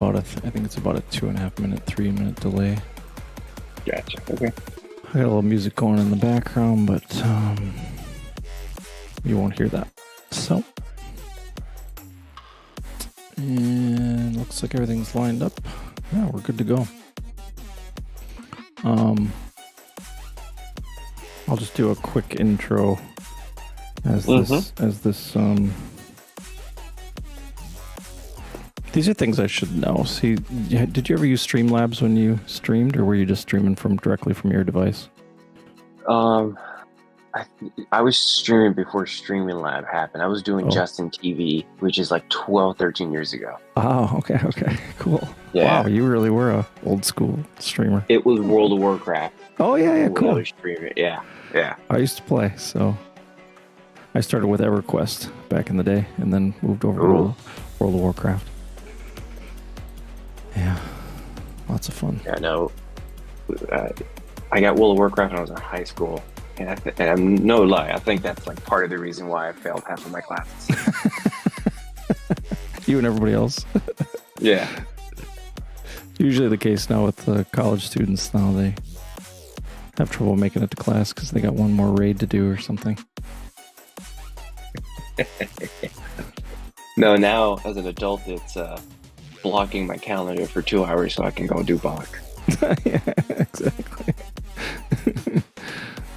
About I think it's about a 2.5 minute, 3 minute delay. Gotcha. Okay. I got a little music going in the background, but you won't hear that. So, and looks like everything's lined up. Yeah, we're good to go. I'll just do a quick intro as this. These are things I should know. See, did you ever use Streamlabs when you streamed, or were you just streaming directly from your device? I was streaming before Streaming Lab happened. I was doing Justin TV, which is like 12, 13 years ago. Oh, okay, cool. Yeah. Wow, you really were a old school streamer. It was World of Warcraft. Oh yeah, cool. I was streaming. Yeah. I used to play, so I started with EverQuest back in the day, and then moved over to World of Warcraft. Yeah, lots of fun. Yeah, no, I got World of Warcraft when I was in high school, and I'm no lie, I think that's like part of the reason why I failed half of my classes. You and everybody else. Yeah. Usually the case now with the college students. Now they have trouble making it to class because they got one more raid to do or something. No, now as an adult, it's blocking my calendar for 2 hours so I can go do Bach. Yeah, exactly.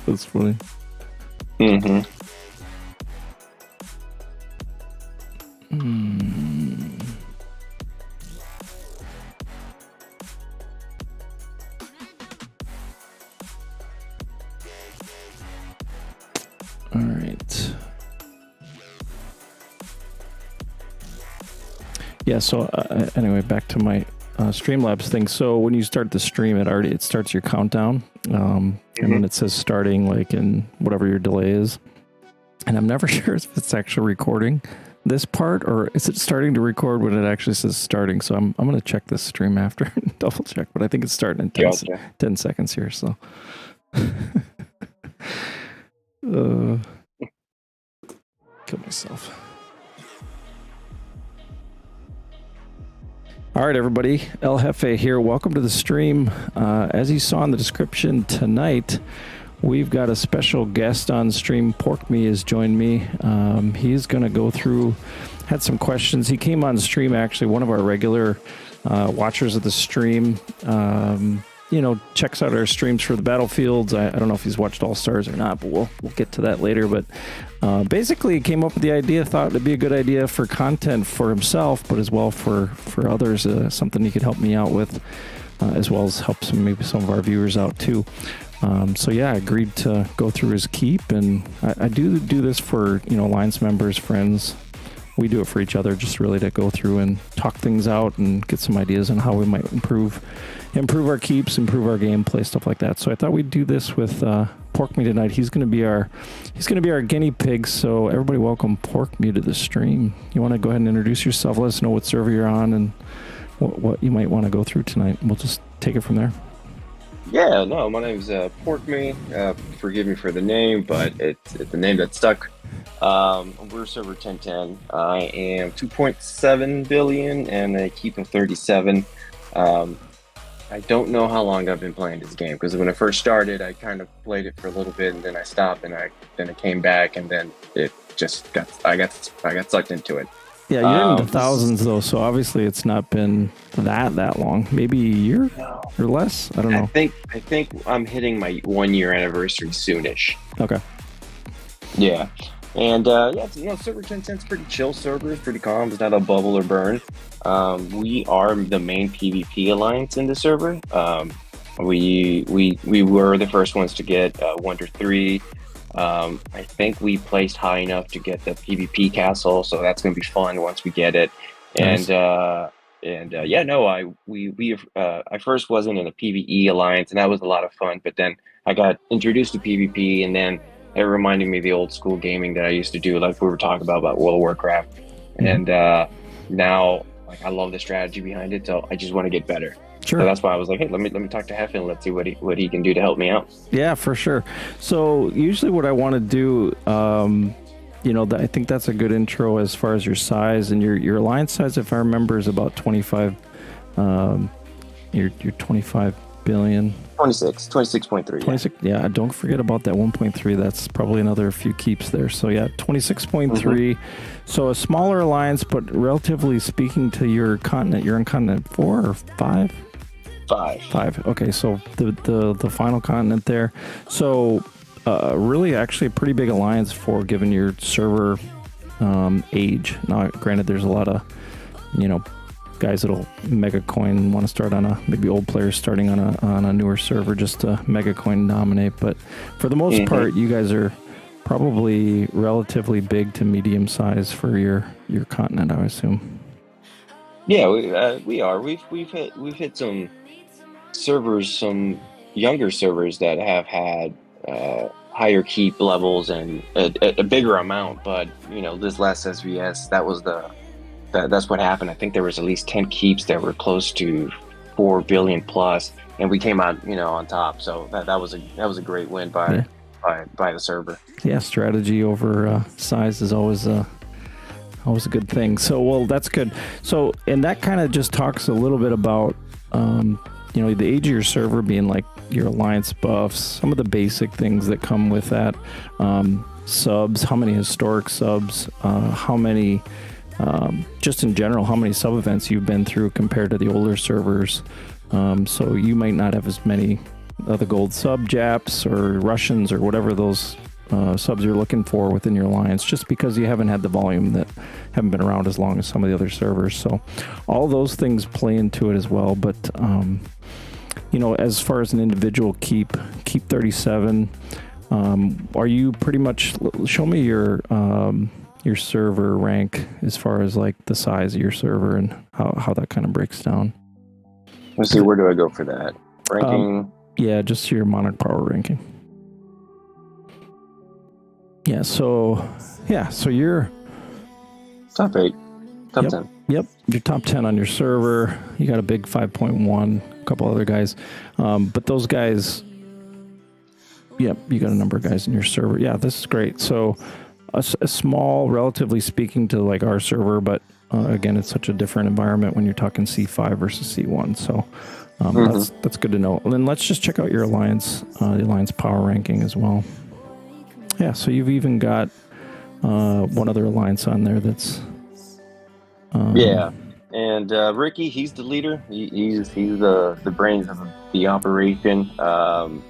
That's funny. Mm-hmm. All right. Yeah, so anyway, back to my Streamlabs thing. So when you start the stream, it starts your countdown, and then it says starting like in whatever your delay is. And I'm never sure if it's actually recording this part or is it starting to record when it actually says starting. So I'm going to check this stream after and double check, but I think it's starting in 10 seconds here. So kill myself. All right, everybody. El Hefe here. Welcome to the stream. As you saw in the description tonight, we've got a special guest on stream. PorkMe has joined me. He's going to go through, had some questions. He came on stream, actually, one of our regular watchers of the stream. Checks out our streams for the Battlefields. I don't know if he's watched All Stars or not, but we'll get to that later. But basically, he came up with the idea, thought it'd be a good idea for content for himself, but as well for others, something he could help me out with, as well as help maybe some of our viewers out too. So yeah, I agreed to go through his keep, and I do this for Alliance members, friends. We do it for each other, just really to go through and talk things out and get some ideas on how we might improve our keeps, improve our gameplay, stuff like that. So I thought we'd do this with PorkMe tonight. He's going to be our guinea pig. So everybody, welcome PorkMe to the stream. You want to go ahead and introduce yourself? Let us know what server you're on and what you might want to go through tonight. We'll just take it from there. Yeah, no, my name's PorkMe. Forgive me for the name, but it's the name that stuck. We're server 1010. I am 2.7 billion and a keep of 37. I don't know how long I've been playing this game because when I first started, I kind of played it for a little bit and then I stopped and then it came back and then it just I got sucked into it. Yeah, you're into thousands though, so obviously it's not been that long. Maybe a year or less. I don't know. I think I'm hitting my 1 year anniversary soonish. Okay. Yeah. And server 1010 is pretty chill server, it's pretty calm, it's not a bubble or burn. We are the main PvP alliance in the server. We were the first ones to get Wonder 3. I think we placed high enough to get the PvP castle, so that's gonna be fun once we get it. Nice. I first wasn't in a PvE alliance and that was a lot of fun, but then I got introduced to PvP and then it reminded me of the old school gaming that I used to do, like we were talking about World of Warcraft. And now, like, I love the strategy behind it, so I just want to get better. Sure. So that's why I was like, hey, let me talk to Hefe and let's see what he can do to help me out. Yeah, for sure. So usually what I want to do, I think that's a good intro as far as your size, and your alliance size, if I remember, is about 25 Your 25 billion. 26.3. 26. Yeah, don't forget about that 1.3. That's probably another few keeps there. So yeah, 26.3. So a smaller alliance, but relatively speaking to your continent, you're on continent 4 or 5? 5. Okay, so the final continent there. So really, actually, a pretty big alliance for given your server age. Now, granted, there's a lot of guys that'll mega coin want to start on maybe old players starting on a newer server just to mega coin dominate, but for the most part you guys are probably relatively big to medium size for your continent, I would assume. Yeah, we are. We've hit some servers, some younger servers that have had higher keep levels and a bigger amount, but this last SVS, that's what happened. I think there was at least 10 keeps that were close to 4 billion plus, and we came out, on top. So that was a great win by the server. Yeah, strategy over size is always a good thing. So, well, that's good. So, and that kind of just talks a little bit about, the age of your server being like your alliance buffs, some of the basic things that come with that, subs, how many historic subs, how many. Just in general, how many sub events you've been through compared to the older servers. So you might not have as many of the gold sub Japs or Russians or whatever those subs you're looking for within your alliance, just because you haven't had the volume, that haven't been around as long as some of the other servers. So all those things play into it as well. But as far as an individual keep 37, are you pretty much, show me your server rank as far as like the size of your server and how that kind of breaks down. Let's see, where do I go for that? Ranking? Yeah, just your monarch power ranking. Yeah, so you're top 8, top 10. Yep, you're top 10 on your server. You got a big 5.1, a couple other guys. But those guys, yep, you got a number of guys in your server. Yeah, this is great. So a small, relatively speaking, to like our server, but again, it's such a different environment when you're talking C5 versus C1. So that's good to know. And then let's just check out your alliance, the alliance power ranking as well. Yeah, so you've even got one other alliance on there that's and Ricky, he's the leader. He's the brains of the operation.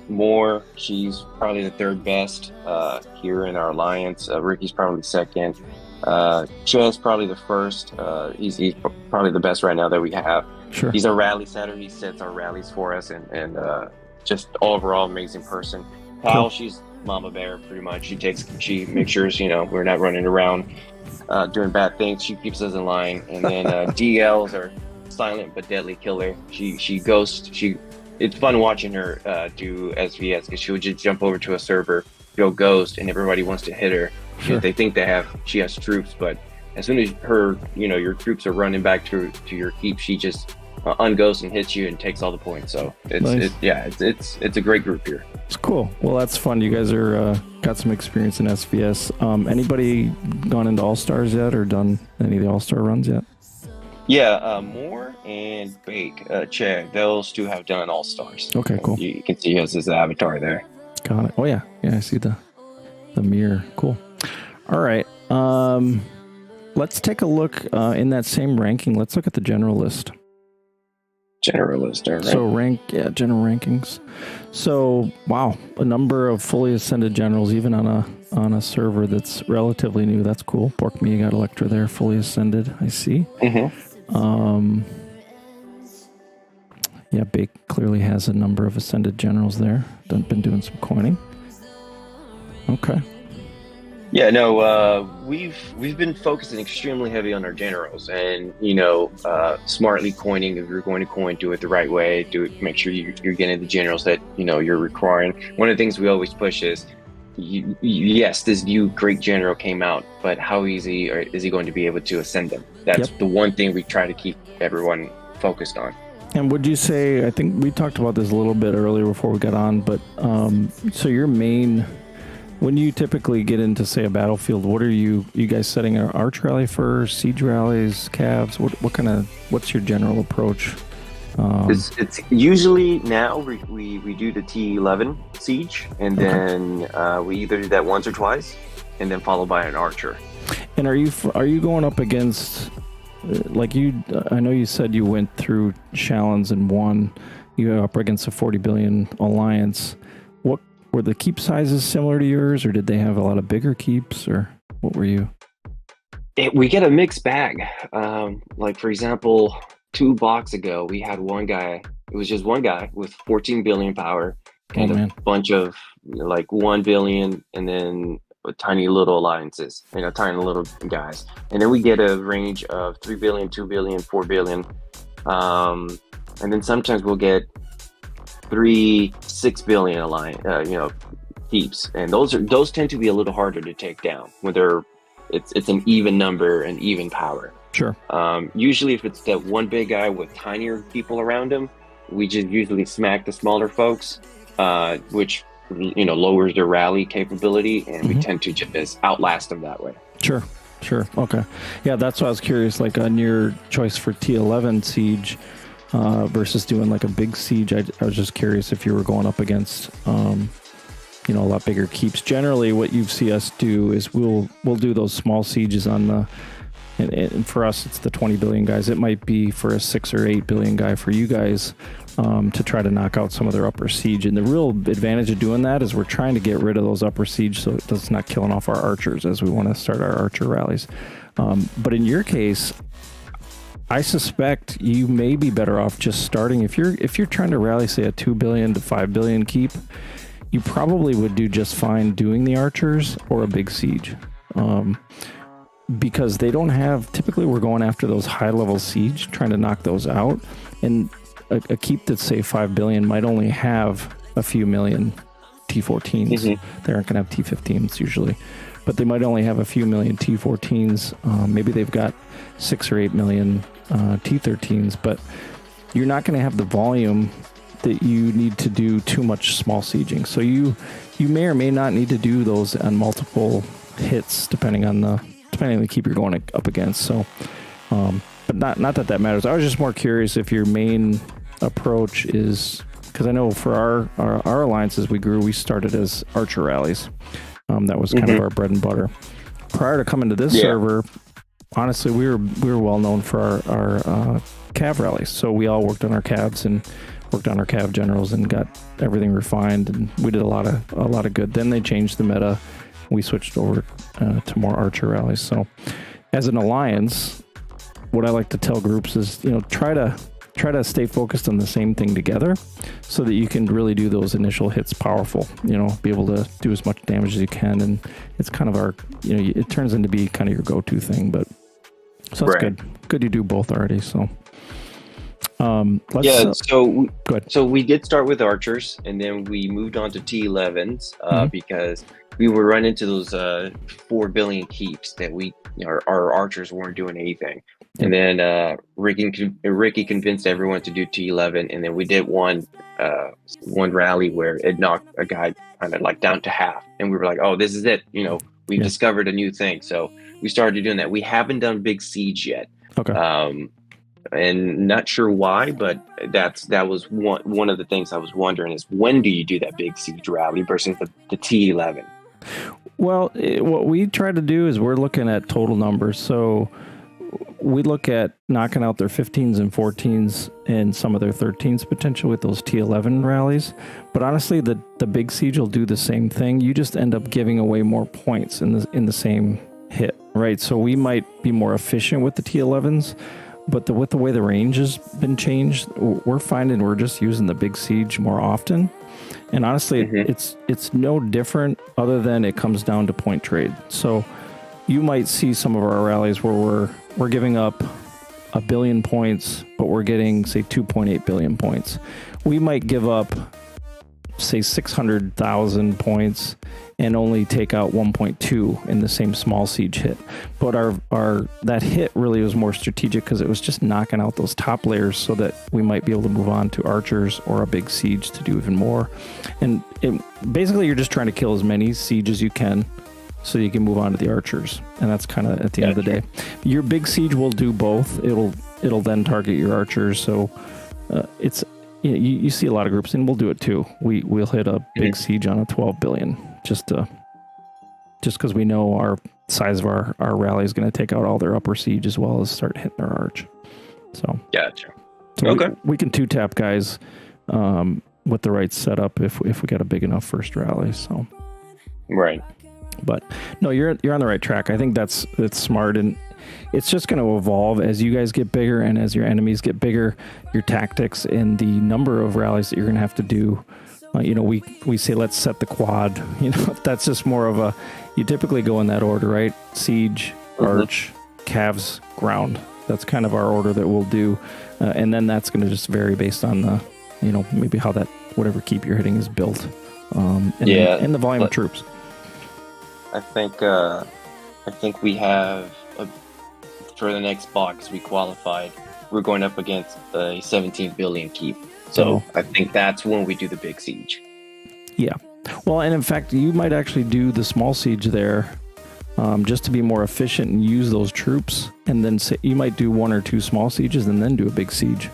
Moore, she's probably the third best here in our alliance. Ricky's probably second. Chess probably the first. He's probably the best right now that we have. Sure. He's a rally setter. He sets our rallies for us, and just overall amazing person. Pal, she's Mama Bear pretty much. She makes sure we're not running around doing bad things. She keeps us in line. And then DLs are silent but deadly killer. She ghosts. It's fun watching her do SVS, because she would just jump over to a server, go ghost, and everybody wants to hit her. Sure. They think she has troops, but as soon as your troops are running back to your keep, she just unghosts and hits you and takes all the points. So it's a great group here. It's cool. Well, that's fun. You guys are got some experience in SVS. Anybody gone into All Stars yet, or done any of the All Star runs yet? Yeah, Moore and Bake, Che, those two have done All Stars. Okay, cool. You can see his avatar there. Got it. Oh yeah, I see the mirror. Cool. All right. Let's take a look in that same ranking. Let's look at the general list. Generalist, all right. So general rankings. So wow, a number of fully ascended generals, even on a server that's relatively new. That's cool. PorkMe got Electra there, fully ascended. I see. Yeah, Bake clearly has a number of ascended generals there. Been doing some coining. Okay. Yeah, no, we've been focusing extremely heavy on our generals, and smartly coining. If you're going to coin, do it the right way. Make sure you're getting the generals that you're requiring. One of the things we always push is, yes, this new great general came out, but how easy is he going to be able to ascend them? That's the one thing we try to keep everyone focused on. And would you say, I think we talked about this a little bit earlier before we got on, but so your main, when you typically get into, say, a battlefield, what are you guys setting an arch rally for, siege rallies, cavs? What's your general approach? It's usually now we do the T11 siege, and then we either do that once or twice, and then followed by an archer. And are you going up against, like you? I know you said you went through Shallons and won. You were up against a 40 billion alliance. What were the keep sizes similar to yours, or did they have a lot of bigger keeps, or what were you? We get a mixed bag. Like for example, 2 blocks ago, we had one guy. It was just one guy with 14 billion power and a bunch of like 1 billion, and then tiny little alliances, tiny little guys. And then we get a range of 3 billion, 2 billion, 4 billion. And then sometimes we'll get 6 billion alliance, keeps. And those tend to be a little harder to take down when it's an even number and even power. Sure. Usually if it's that one big guy with tinier people around him, we just usually smack the smaller folks, which lowers their rally capability, and we tend to just outlast them that way. Sure. Okay. Yeah, that's why I was curious, like on your choice for T11 siege versus doing like a big siege. I was just curious if you were going up against a lot bigger keeps. Generally what you see us do is we'll do those small sieges on the, and for us it's the 20 billion guys. It might be for a 6 or 8 billion guy for you guys, to try to knock out some of their upper siege. And the real advantage of doing that is we're trying to get rid of those upper siege so it's not killing off our archers as we want to start our archer rallies. But in your case, I suspect you may be better off just starting. If you're trying to rally, say, a 2 billion to 5 billion keep, you probably would do just fine doing the archers or a big siege, because they don't have. Typically, we're going after those high level siege, trying to knock those out. And a keep that's say 5 billion might only have a few million T14s. They aren't going to have T15s usually, but they might only have a few million T14s. Maybe they've got 6 or 8 million T13s, but you're not going to have the volume that you need to do too much small sieging. So you may or may not need to do those on multiple hits depending on the keep you're going up against. So, but not that matters. I was just more curious if your main approach is, because I know for our alliances we started as archer rallies. That was kind of our bread and butter. Prior to coming to this server, honestly, we were well known for our cav rallies. So we all worked on our calves and worked on our cav generals and got everything refined, and we did a lot of good. Then they changed the meta. We switched over to more archer rallies. So as an alliance, what I like to tell groups is, try to stay focused on the same thing together so that you can really do those initial hits powerful, be able to do as much damage as you can. And it's kind of our, it turns into be kind of your go-to thing, but so that's good you do both already. So so we did start with archers, and then we moved on to T11s because we would run into those 4 billion keeps that our archers weren't doing anything. And then Ricky convinced everyone to do T11, and then we did one rally where it knocked a guy kind of like down to half, and we were like, oh, this is it, we've discovered a new thing. So we started doing that. We haven't done big siege yet. Okay. And not sure why, but that was one of the things I was wondering is, when do you do that big siege rally versus the T11? Well, what we try to do is we're looking at total numbers. So we look at knocking out their 15s and 14s and some of their 13s potential with those T11 rallies. But honestly, the big siege will do the same thing. You just end up giving away more points in the same hit, right? So we might be more efficient with the T11s. But with the way the range has been changed, we're finding we're just using the big siege more often. And honestly, it's no different other than it comes down to point trade. So you might see some of our rallies where we're giving up 1 billion points, but we're getting, say, 2.8 billion points. We might give up, say, 600,000 points and only take out 1.2 in the same small siege hit. But our that hit really was more strategic because it was just knocking out those top layers so that we might be able to move on to archers or a big siege to do even more. And basically you're just trying to kill as many siege as you can so you can move on to the archers. And that's kind of at the end of the day. Your big siege will do both. It'll then target your archers. So it's you see a lot of groups, and we'll do it too. We'll hit a big siege on a 12 billion just because we know our size of our rally is going to take out all their upper siege as well as start hitting their arch. So gotcha. So okay. we can 2-tap guys with the right setup if we got a big enough first rally. So right. But no, you're on the right track. I think that's smart, and it's just going to evolve as you guys get bigger and as your enemies get bigger. Your tactics and the number of rallies that you're going to have to do. We say let's set the quad. That's just more of a. You typically go in that order, right? Siege, arch, calves, ground. That's kind of our order that we'll do, and then that's going to just vary based on the, maybe how that whatever keep you're hitting is built, and the volume of troops. I think we have for the next box we qualified. We're going up against a 17 billion keep, so I think that's when we do the big siege. Yeah, well, and in fact, you might actually do the small siege there. Just to be more efficient and use those troops, and then you might do 1 or 2 small sieges and then do a big siege,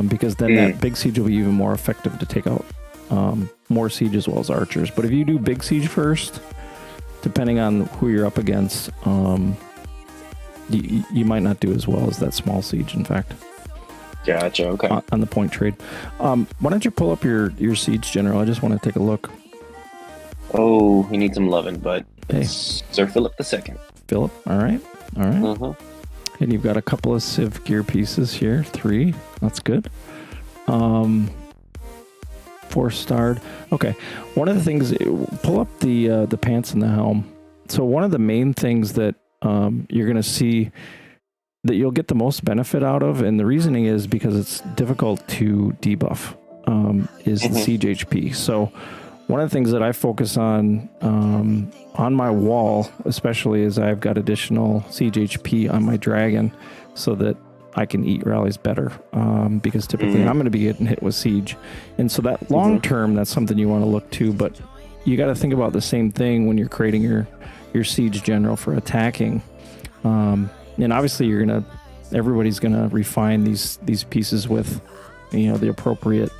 because then that big siege will be even more effective to take out more siege as well as archers. But if you do big siege first, depending on who you're up against, you might not do as well as that small siege. In fact, gotcha. Okay. On the point trade, why don't you pull up your siege general? I just want to take a look. Oh, he needs some loving, but hey. Sir Philip II. Philip, all right. And you've got a couple of Civ gear pieces here, 3. That's good. 4-starred. Okay. One of the things, pull up the pants and the helm. So one of the main things that you're going to see that you'll get the most benefit out of, and the reasoning is because it's difficult to debuff, is the siege HP. So one of the things that I focus on my wall, especially, is I've got additional siege HP on my dragon so that I can eat rallies better, because typically I'm going to be getting hit with siege. And so that long term, that's something you want to look to, but you got to think about the same thing when you're creating your siege general for attacking. And obviously everybody's going to refine these pieces with, the appropriate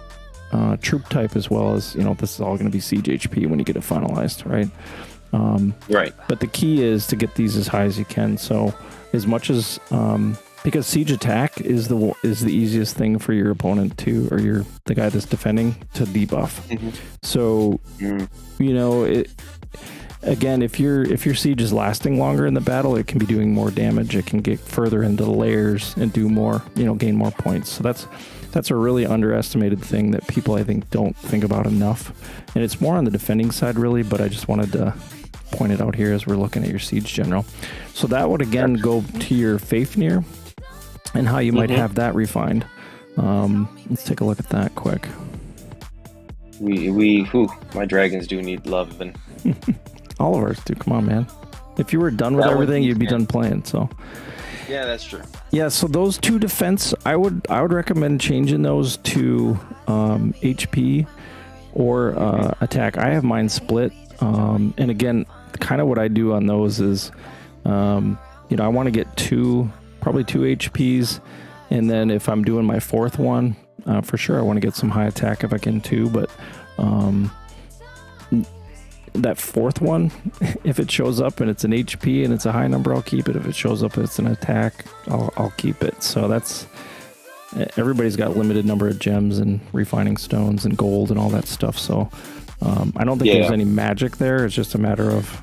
troop type, as well as, this is all going to be siege HP when you get it finalized, right? Right. But the key is to get these as high as you can. So as much as, because siege attack is the easiest thing for your opponent or the guy that's defending to debuff. So, again, if your siege is lasting longer in the battle, it can be doing more damage. It can get further into the layers and do more, gain more points. So that's a really underestimated thing that people, I think, don't think about enough. And it's more on the defending side, really, but I just wanted to point it out here as we're looking at your siege general. So that would, again, go to your Fafnir and how you might have that refined. Let's take a look at that quick. My dragons do need love. And all of ours do. Come on, man. If you were done with everything, you'd be done playing, so... Yeah, that's true. Yeah, so those 2 defense, I would recommend changing those to HP or attack. I have mine split, and again, kind of what I do on those is, I want to get probably 2 HPs, and then if I'm doing my 4th one, for sure I want to get some high attack if I can too. But that 4th one, if it shows up and it's an HP and it's a high number, I'll keep it. If it shows up and it's an attack, I'll keep it. So everybody's got limited number of gems and refining stones and gold and all that stuff. So I don't think there's any magic there. It's just a matter of...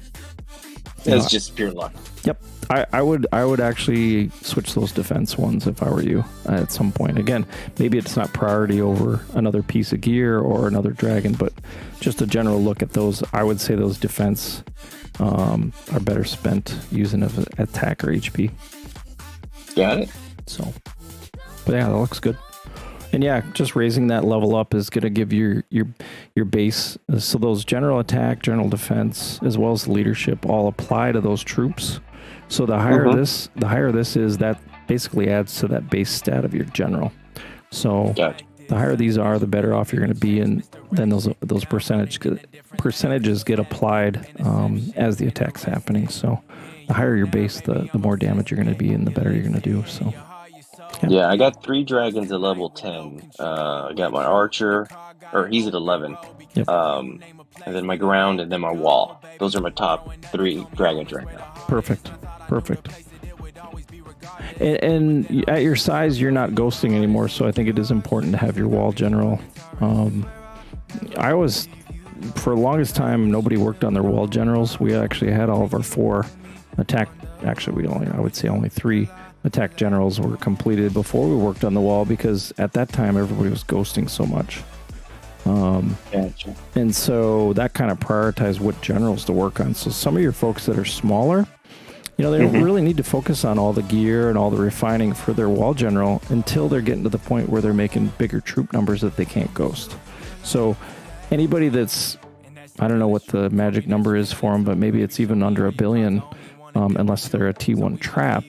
It's just pure luck. Yep. I would actually switch those defense ones if I were you at some point. Again, maybe it's not priority over another piece of gear or another dragon, but just a general look at those. I would say those defense are better spent using an attack or HP. Got it. So, but yeah, that looks good. And yeah, just raising that level up is going to give your base. So those general attack, general defense, as well as leadership all apply to those troops. So the higher this is, that basically adds to that base stat of your general. So the higher these are, the better off you're going to be, and then those percentages get applied as the attack's happening. So the higher your base, the more damage you're going to be, and the better you're going to do. So Yeah, I got 3 dragons at level 10. I got my archer, or he's at 11. Yep. And then my ground, and then my wall. Those are my top 3 dragons right now. Perfect. And at your size, you're not ghosting anymore, so I think it is important to have your wall general. I was, for the longest time, nobody worked on their wall generals. We actually had all of our 4 attack. Actually, I would say only 3 attack generals were completed before we worked on the wall, because at that time everybody was ghosting so much. Gotcha. And so that kind of prioritized what generals to work on. So some of your folks that are smaller, they don't really need to focus on all the gear and all the refining for their wall general until they're getting to the point where they're making bigger troop numbers that they can't ghost. So anybody that's, I don't know what the magic number is for them, but maybe it's even under 1 billion, unless they're a T1 trap,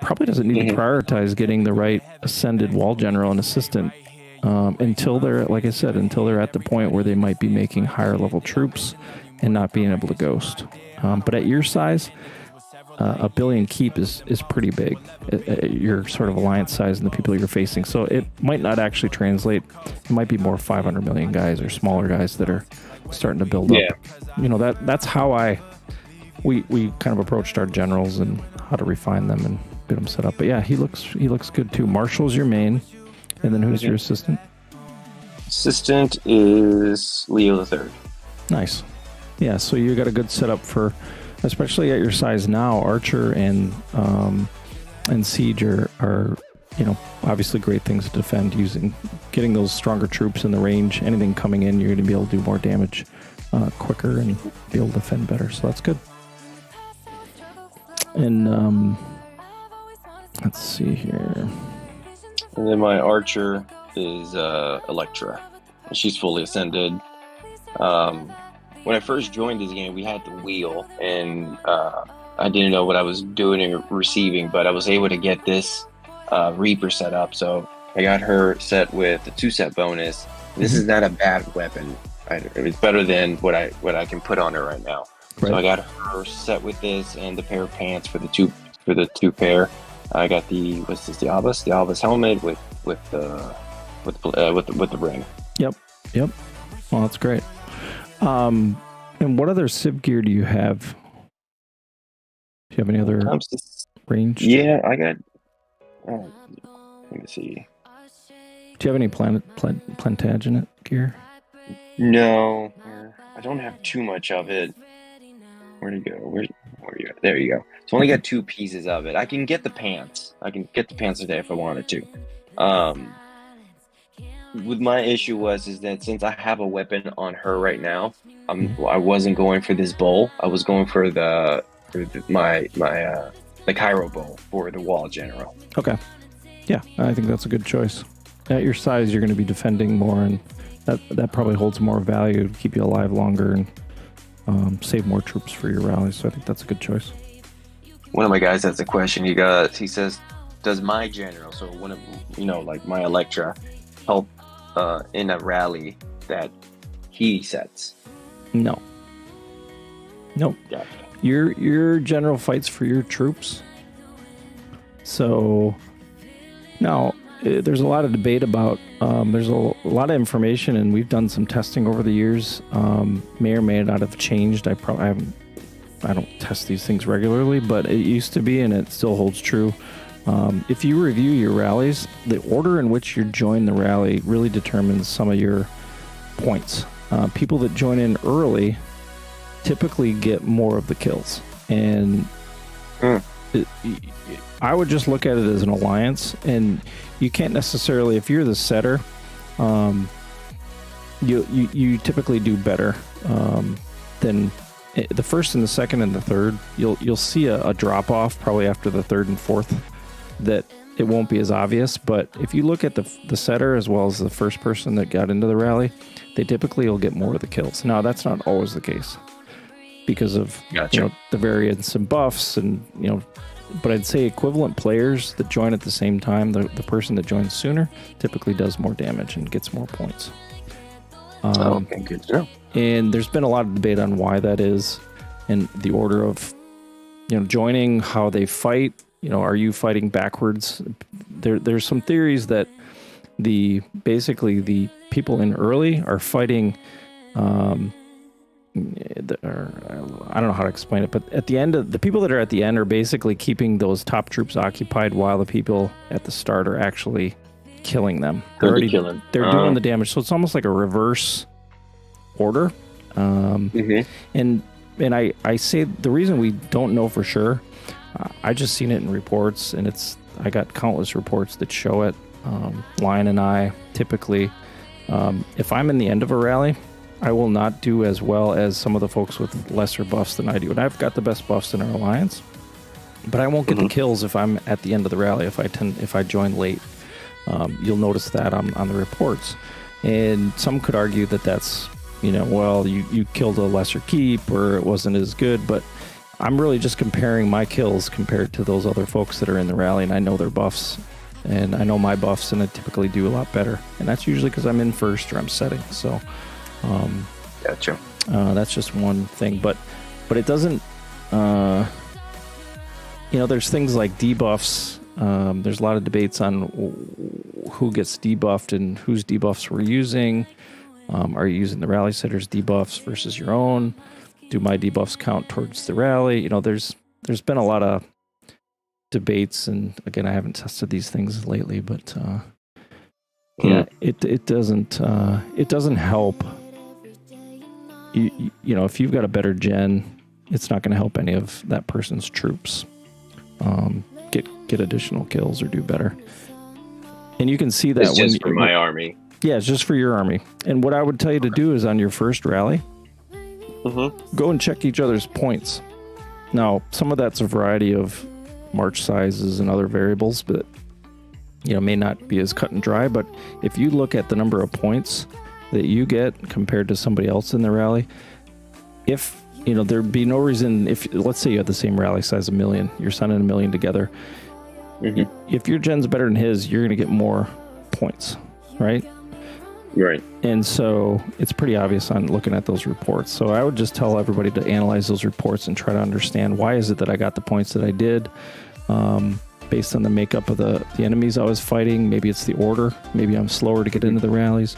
probably doesn't need to prioritize getting the right ascended wall general and assistant until they're, like I said, until they're at the point where they might be making higher level troops and not being able to ghost. But at your size, 1 billion keep is pretty big at your sort of alliance size and the people you're facing. So it might not actually translate. It might be more 500 million guys or smaller guys that are starting to build up. That's how we kind of approached our generals and how to refine them and get them set up. But yeah, he looks good too. Marshall's your main, and then who's your assistant? Assistant is Leo the Third. Nice. Yeah, so you got a good setup for, especially at your size now. Archer and Siege are obviously great things to defend, getting those stronger troops in the range. Anything coming in, you're going to be able to do more damage quicker and be able to defend better. So that's good. And let's see here. And then my archer is Electra. She's fully ascended. When I first joined this game, we had the wheel, and I didn't know what I was doing and receiving, but I was able to get this Reaper set up. So I got her set with the 2-set bonus. This is not a bad weapon. It's better than what I can put on her right now. Right. So I got her set with this and the pair of pants for the two pair. I got the Albus helmet with the ring. Yep. Well, that's great. And what other civ gear do you have? Do you have any other range? Yeah, I got. Let me see. Do you have any Plantagenet gear? No, I don't have too much of it. Where'd it go? Where you at? There you go. So I only got 2 pieces of it. I can get the pants. I can get the pants today if I wanted to. With my issue is that since I have a weapon on her right now, I wasn't going for this bowl. I was going for my Cairo bowl for the wall general. Okay. Yeah, I think that's a good choice. At your size, you're going to be defending more, and that probably holds more value to keep you alive longer and save more troops for your rallies. So I think that's a good choice. One of my guys has a question. He says, does my general, so one of like my Electra, help in a rally that he sets? No. Gotcha. Your general fights for your troops. So now there's a lot of debate about. There's a lot of information, and we've done some testing over the years. May or may not have changed. I don't test these things regularly, but it used to be, and it still holds true. If you review your rallies, the order in which you join the rally really determines some of your points. People that join in early typically get more of the kills, and I would just look at it as an alliance, and you can't necessarily, if you're the setter, you typically do better than the first and the second and the third. You'll see a drop off probably after the third and fourth, that it won't be as obvious. But if you look at the setter as well as the first person that got into the rally, they typically will get more of the kills. Now that's not always the case because of the variance and buffs, and but I'd say equivalent players that join at the same time, the person that joins sooner typically does more damage and gets more points. Okay, good to know. And there's been a lot of debate on why that is, and the order of joining, how they fight. are you fighting backwards? There's some theories that basically the people in early are fighting. I don't know how to explain it, but at the end, the people that are at the end are basically keeping those top troops occupied while the people at the start are actually killing them. They're doing the damage, so it's almost like a reverse order. And I say the reason we don't know for sure, I just seen it in reports, and I got countless reports that show it. Lion and I typically, if I'm in the end of a rally, I will not do as well as some of the folks with lesser buffs than I do. And I've got the best buffs in our alliance, but I won't get the kills if I'm at the end of the rally. If I join late, you'll notice that on the reports. And some could argue that that's, well, you killed a lesser keep or it wasn't as good, but I'm really just comparing my kills compared to those other folks that are in the rally, and I know their buffs. And I know my buffs, and I typically do a lot better. And that's usually because I'm in first or I'm setting. So, gotcha. That's just one thing. But it doesn't, there's things like debuffs. There's a lot of debates on who gets debuffed and whose debuffs we're using. Are you using the rally setter's debuffs versus your own? Do my debuffs count towards the rally? There's been a lot of debates, and again, I haven't tested these things lately, but it doesn't help. If you've got a better gen, it's not going to help any of that person's troops get additional kills or do better. And you can see that it's just for my army. Yeah, it's just for your army. And what I would tell you to do is on your first rally, go and check each other's points. Now, some of that's a variety of march sizes and other variables, but may not be as cut and dry. But if you look at the number of points that you get compared to somebody else in the rally, if there'd be no reason, if let's say you have the same rally size, 1 million, you're sending 1 million together, if your gen's better than his, you're going to get more points, right? And so it's pretty obvious on looking at those reports. So I would just tell everybody to analyze those reports and try to understand, why is it that I got the points that I did, based on the makeup of the enemies I was fighting. Maybe it's the order. Maybe I'm slower to get into the rallies.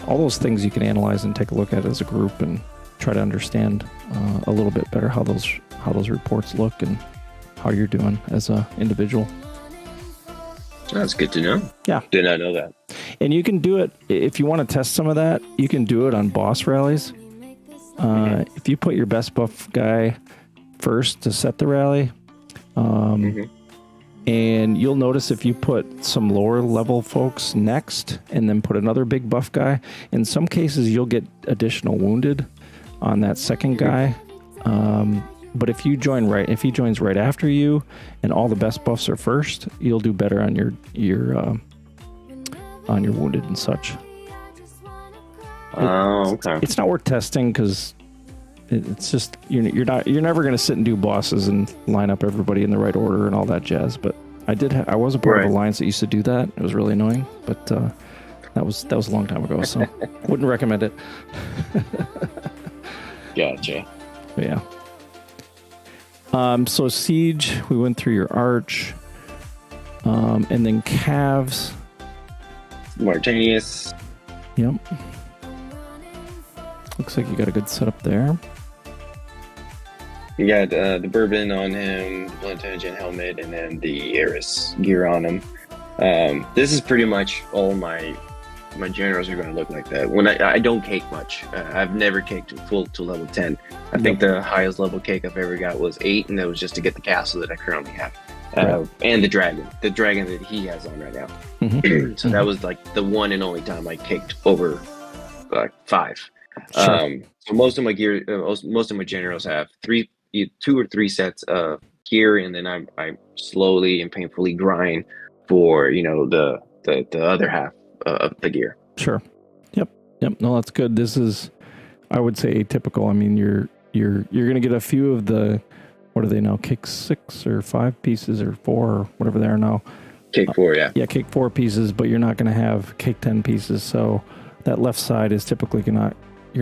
All those things you can analyze and take a look at as a group and try to understand a little bit better how those reports look and how you're doing as an individual. That's good to know. Yeah. Did not know that. And you can do it, if you want to test some of that, you can do it on boss rallies. If you put your best buff guy first to set the rally, and you'll notice if you put some lower level folks next and then put another big buff guy, in some cases you'll get additional wounded on that second guy. But if he joins right after you and all the best buffs are first, you'll do better on your wounded and such. Okay. It's not worth testing because it's just you're never going to sit and do bosses and line up everybody in the right order and all that jazz. But I was a part of Alliance that used to do that. It was really annoying, but that was a long time ago, so wouldn't recommend it. Gotcha. But yeah. So Siege, we went through your arch, and then calves. Martinius. Yep. Looks like you got a good setup there. You got the bourbon on him, the Plantagenet helmet, and then the Eris gear on him. This is pretty much all my generals are going to look like that. When I don't cake much. I've never caked full to level 10. I think the highest level cake I've ever got was 8, and that was just to get the castle that I currently have. And the dragon that he has on right now. So that was like the one and only time I caked over 5. So most of my gear, most of my generals have 2 or 3 sets of gear, and then I slowly and painfully grind for the other half of the gear. Sure. Yep. No, that's good. This is, I would say, atypical. I mean, you're going to get a few of the, what are they now? Cake 6 or 5 pieces or 4 or whatever they are now. Cake 4, yeah. Yeah, cake 4 pieces, but you're not going to have cake 10 pieces. So that left side is typically you're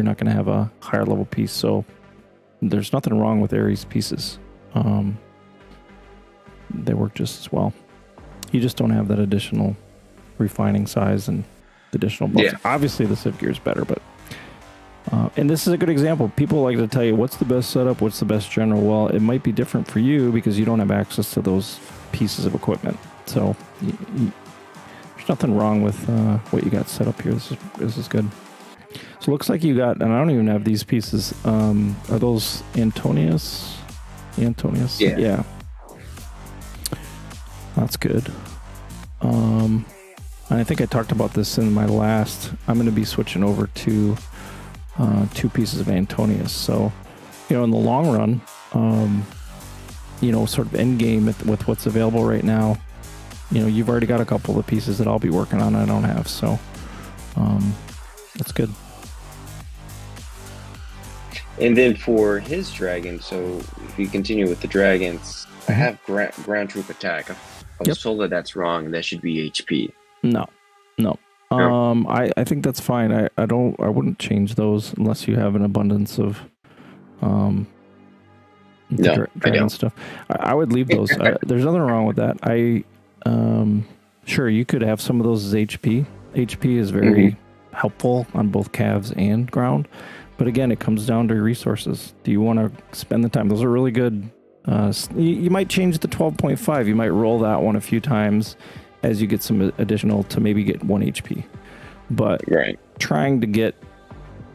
not going to have a higher level piece. So there's nothing wrong with Ares pieces. they work just as well. You just don't have that additional refining size and additional buffs. Yeah. Obviously, the sieve gear is better, but and this is a good example. People like to tell you what's the best setup, what's the best general. Well, it might be different for you because you don't have access to those pieces of equipment. So there's nothing wrong with what you got set up here. This is good. So it looks like you got, and I don't even have these pieces. Are those Antonius? Yeah. That's good. And I think I talked about this in my last. I'm going to be switching over to 2 pieces of Antonius. So, in the long run, sort of end game with what's available right now, you've already got a couple of pieces that I'll be working on I don't have. So, that's good. And then for his dragon, so if you continue with the dragons, I have ground troop attack. I was told that that's wrong. That should be HP. No. I think that's fine. I wouldn't change those unless you have an abundance of dragon stuff. I would leave those. There's nothing wrong with that. Sure, you could have some of those as HP. HP is very helpful on both calves and ground. But again, it comes down to resources. Do you want to spend the time? Those are really good. You might change the 12.5. You might roll that one a few times as you get some additional to maybe get 1 HP. But trying to get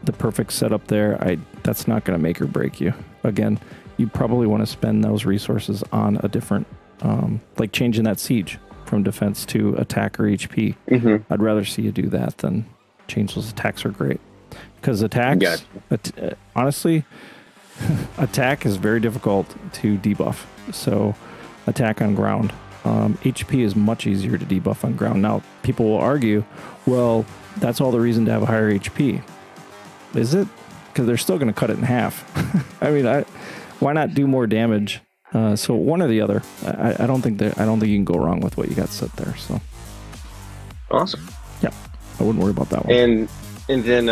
the perfect setup there, that's not going to make or break you. Again, you probably want to spend those resources on a different, like changing that siege from defense to attack or HP. I'd rather see you do that than change those. Attacks are great. Because attacks, honestly, attack is very difficult to debuff. So attack on ground. HP is much easier to debuff on ground. Now, people will argue, well, that's all the reason to have a higher HP. Is it? Because they're still going to cut it in half. I mean, why not do more damage? So one or the other. I don't think you can go wrong with what you got set there. So awesome. Yeah, I wouldn't worry about that one. And then,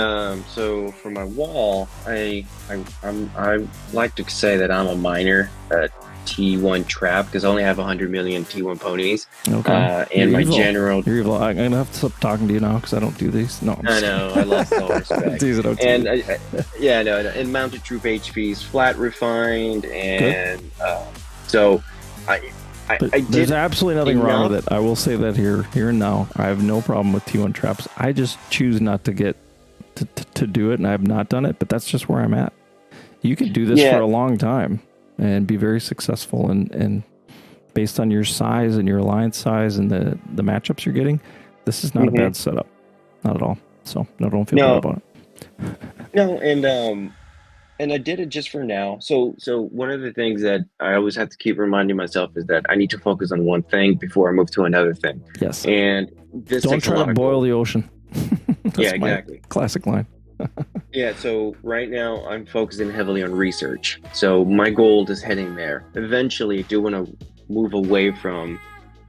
so for my wall, I like to say that I'm a minor T1 trap because I only have 100 million T1 ponies. Okay. And my general. You're evil. I'm gonna have to stop talking to you now because I don't do these. No. I know. I lost all respect. And and mounted troop HP is flat refined, and so there's absolutely nothing wrong with it. I will say that here and now. I have no problem with T1 traps. I just choose not to get to do it, and I have not done it. But that's just where I'm at. You could do this for a long time and be very successful, and based on your size and your alliance size and the matchups you're getting, this is not a bad setup, not at all. So don't feel bad about it. No, and I did it just for now. So one of the things that I always have to keep reminding myself is that I need to focus on one thing before I move to another thing. Yes. And this don't try to boil the ocean. Yeah, exactly. Classic line. Yeah, so right now I'm focusing heavily on research. So my goal is heading there. Eventually, I do want to move away from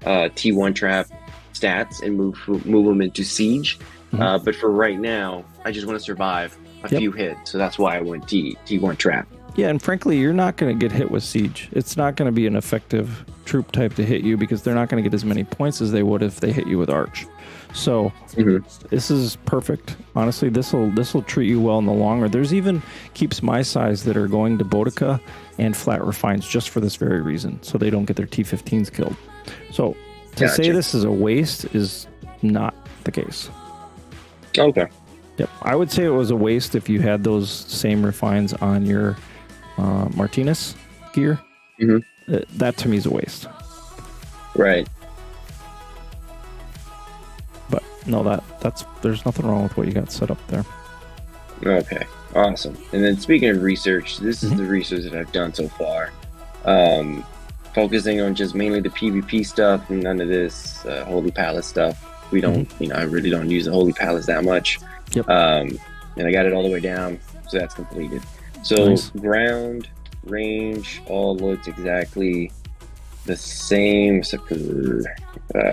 T1 trap stats and move them into siege. But for right now, I just want to survive a few hits. So that's why I went T1 trap. Yeah, and frankly, you're not going to get hit with siege. It's not going to be an effective troop type to hit you because they're not going to get as many points as they would if they hit you with arch. So this is perfect. Honestly, this will treat you well in the long run. There's even keeps my size that are going to Boudica and flat refines just for this very reason, so they don't get their T15s killed. So to say this is a waste is not the case. Okay. Yep, I would say it was a waste if you had those same refines on your Martinez gear. That to me is a waste. Right. But no, there's nothing wrong with what you got set up there. Okay, awesome. And then speaking of research, this is the research that I've done so far. Focusing on just mainly the PvP stuff and none of this Holy Palace stuff. We don't, I really don't use the Holy Palace that much. Yep. And I got it all the way down, so that's completed. So ground, range, all looks exactly the same, except for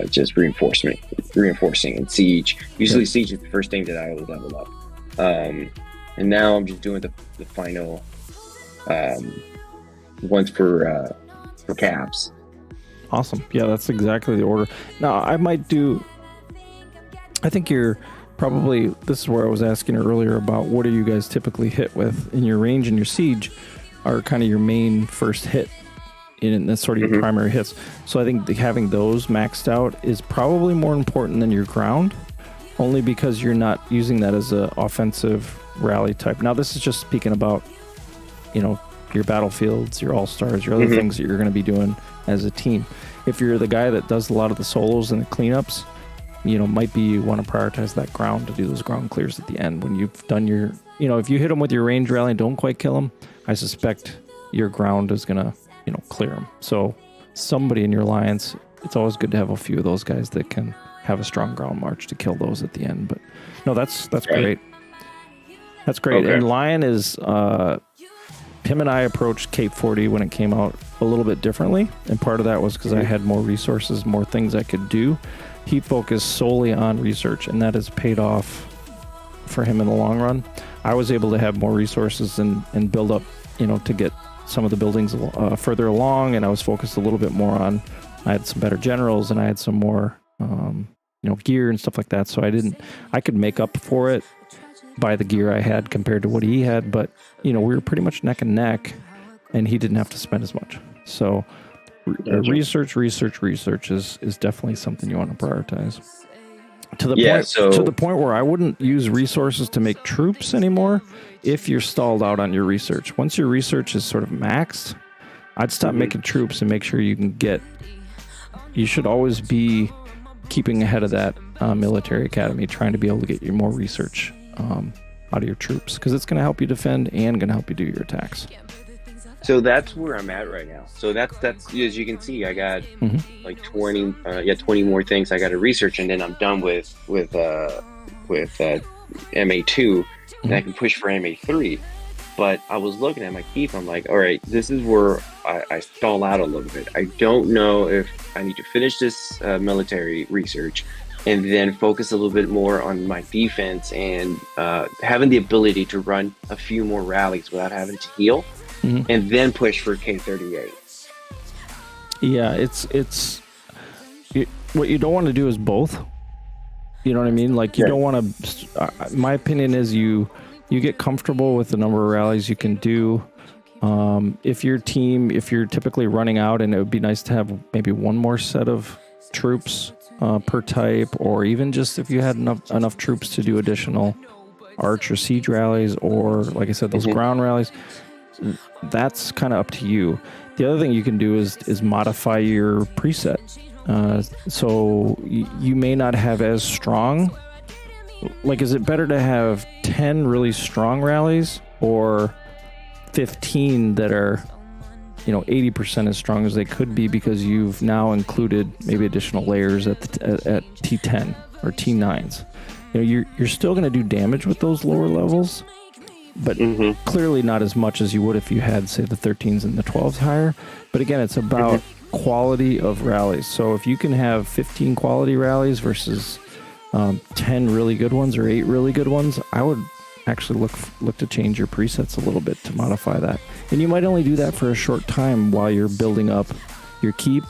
just reinforcing and siege. Usually siege is the first thing that I always level up. And now I'm just doing the final ones for caps. Awesome. Yeah, that's exactly the order. Now, I think you're probably, this is where I was asking earlier about what do you guys typically hit with in your range and your siege are kind of your main first hit in that's sort of your primary hits. So I think having those maxed out is probably more important than your ground, only because you're not using that as an offensive rally type. Now, this is just speaking about, your battlefields, your all-stars, your other things that you're going to be doing as a team. If you're the guy that does a lot of the solos and the cleanups, might be you want to prioritize that ground to do those ground clears at the end. When you've done your, if you hit them with your range rally and don't quite kill them, I suspect your ground is going to, clear them. So somebody in your alliance, it's always good to have a few of those guys that can have a strong ground march to kill those at the end. But no, that's great. That's great. Okay. And Lion is, him and I approached Cape 40 when it came out a little bit differently. And part of that was because I had more resources, more things I could do. He focused solely on research, and that has paid off for him in the long run. I was able to have more resources and build up, to get some of the buildings further along, and I was focused a little bit more on, I had some better generals, and I had some more, gear and stuff like that. So I could make up for it by the gear I had compared to what he had, but, we were pretty much neck and neck, and he didn't have to spend as much. So research is definitely something you want to prioritize. To the point where I wouldn't use resources to make troops anymore if you're stalled out on your research. Once your research is sort of maxed, I'd stop making troops and make sure you should always be keeping ahead of that military academy, trying to be able to get you more research out of your troops, because it's going to help you defend and going to help you do your attacks. So that's where I'm at right now. So that's as you can see, I got like 20 more things I got to research, and then I'm done with MA2, and I can push for MA3. But I was looking at my keep. I'm like, all right, this is where I stall out a little bit. I don't know if I need to finish this military research and then focus a little bit more on my defense and having the ability to run a few more rallies without having to heal. And then push for K38. Yeah, what you don't want to do is both. You know what I mean? Like you don't want to. My opinion is you get comfortable with the number of rallies you can do. If you're typically running out, and it would be nice to have maybe one more set of troops per type, or even just if you had enough troops to do additional arch or siege rallies, or like I said, those ground rallies. That's kind of up to you. The other thing you can do is modify your preset. So you may not have as strong. Like, is it better to have 10 really strong rallies or 15 that are, 80% as strong as they could be because you've now included maybe additional layers at T10 or T9s? You're still going to do damage with those lower levels, but clearly not as much as you would if you had, say, the 13s and the 12s higher. But again, it's about quality of rallies. So if you can have 15 quality rallies versus 10 really good ones or 8 really good ones, I would actually look to change your presets a little bit to modify that. And you might only do that for a short time while you're building up your keep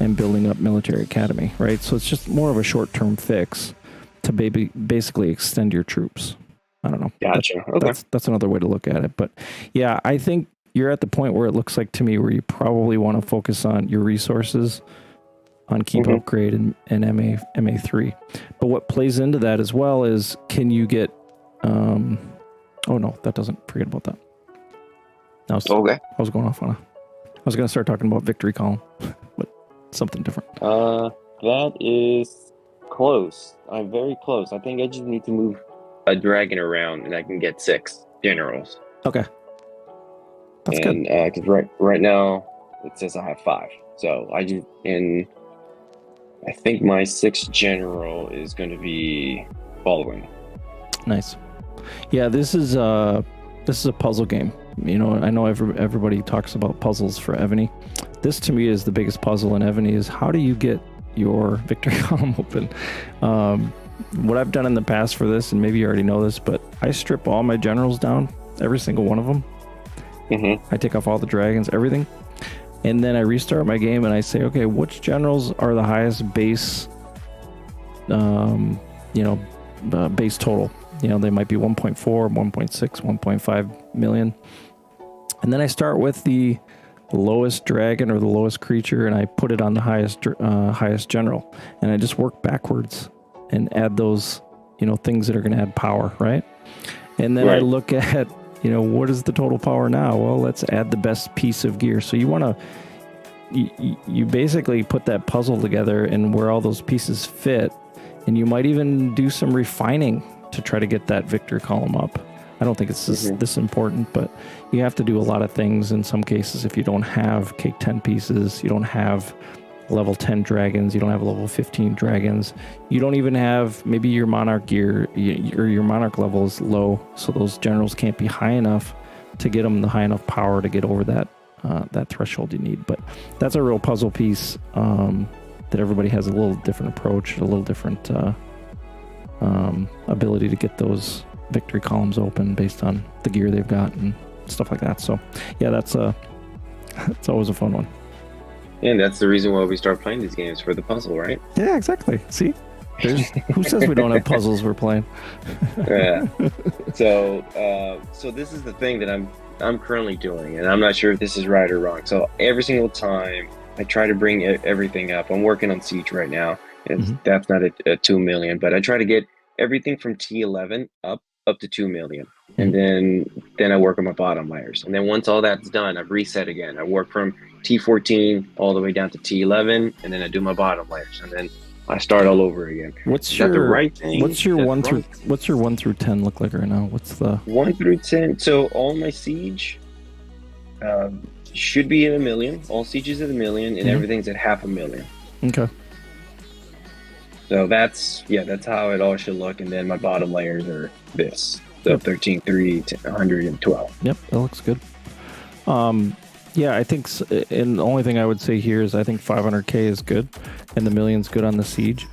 and building up military academy, right? So it's just more of a short-term fix to basically extend your troops. I don't know. Gotcha. That's another way to look at it. But yeah, I think you're at the point where it looks like to me where you probably want to focus on your resources on keep upgrade and MA3. But what plays into that as well is, can you get oh no, that doesn't, forget about that. I was going off on I was going to start talking about victory column, but something different. That is close. I'm very close. I think I just need to move a dragon around and I can get 6 generals. Okay. That's good. Because right now it says I have 5. So I think my 6th general is going to be following. Nice. Yeah, this is a puzzle game. I know everybody talks about puzzles for Evany. This to me is the biggest puzzle in Evany, is how do you get your victory column open? What I've done in the past for this, and maybe you already know this, but I strip all my generals down, every single one of them. I take off all the dragons, everything. And then I restart my game and I say, okay, which generals are the highest base, base total? They might be 1.4, 1.6, 1.5 million. And then I start with the lowest dragon or the lowest creature, and I put it on the highest general. And I just work backwards and add those, things that are going to add power, right? And then I look at, what is the total power now? Well, let's add the best piece of gear. So you want to, you basically put that puzzle together and where all those pieces fit, and you might even do some refining to try to get that victory column up. I don't think it's this important, but you have to do a lot of things in some cases. If you don't have Cake 10 pieces, you don't have level 10 dragons, you don't have level 15 dragons, you don't even have maybe your monarch gear or your monarch level is low, so those generals can't be high enough to get them the high enough power to get over that threshold you need. But that's a real puzzle piece that everybody has a little different approach, a little different ability to get those victory columns open based on the gear they've got and stuff like that. So yeah, that's always a fun one. And that's the reason why we start playing these games, for the puzzle, right? Yeah, exactly. See, who says we don't have puzzles we're playing? Yeah. So this is the thing that I'm currently doing, and I'm not sure if this is right or wrong. So every single time I try to bring everything up. I'm working on Siege right now, and that's not a 2 million, but I try to get everything from T11 up to 2 million. And then I work on my bottom layers. And then once all that's done, I've reset again. I work from T14 all the way down to T11, and then I do my bottom layers, and then I start all over again. What's your the right thing? What's your 1 through 10 look like right now? What's the 1 through 10? So all my Siege should be at 1 million. All Sieges at 1 million, and everything's at 500,000. Okay. So that's how it all should look. And then my bottom layers are this. So 13.3 to 112. Yep, that looks good. Yeah, I think, and the only thing I would say here is I think 500K is good, and the million's good on the Siege.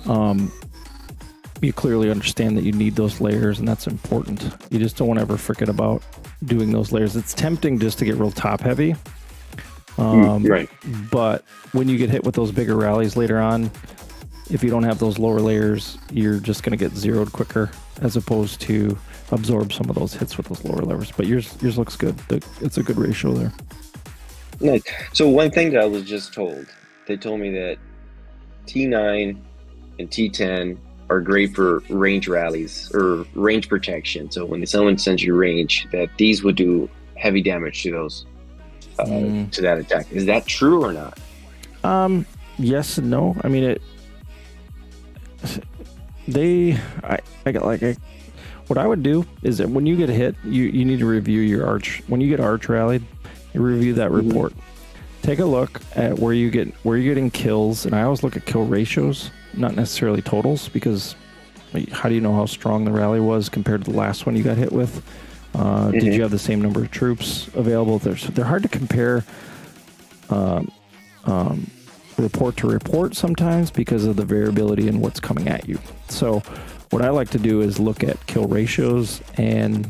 You clearly understand that you need those layers, and that's important. You just don't want to ever forget about doing those layers. It's tempting just to get real top heavy. Right. But when you get hit with those bigger rallies later on, if you don't have those lower layers, you're just going to get zeroed quicker, as opposed to absorb some of those hits with those lower levers. But yours looks good. It's a good ratio there. Nice. So one thing that I was just told, they told me that T9 and T10 are great for range rallies or range protection. So when someone sends you range, that these would do heavy damage to those to that attack. Is that true or not? Yes and no. I mean, what I would do is that when you get hit, you need to review your arch. When you get arch rallied, you review that report. Take a look at where you're getting kills, and I always look at kill ratios, not necessarily totals, because how do you know how strong the rally was compared to the last one you got hit with? Did you have the same number of troops available? They're hard to compare report to report sometimes because of the variability in what's coming at you. So what I like to do is look at kill ratios and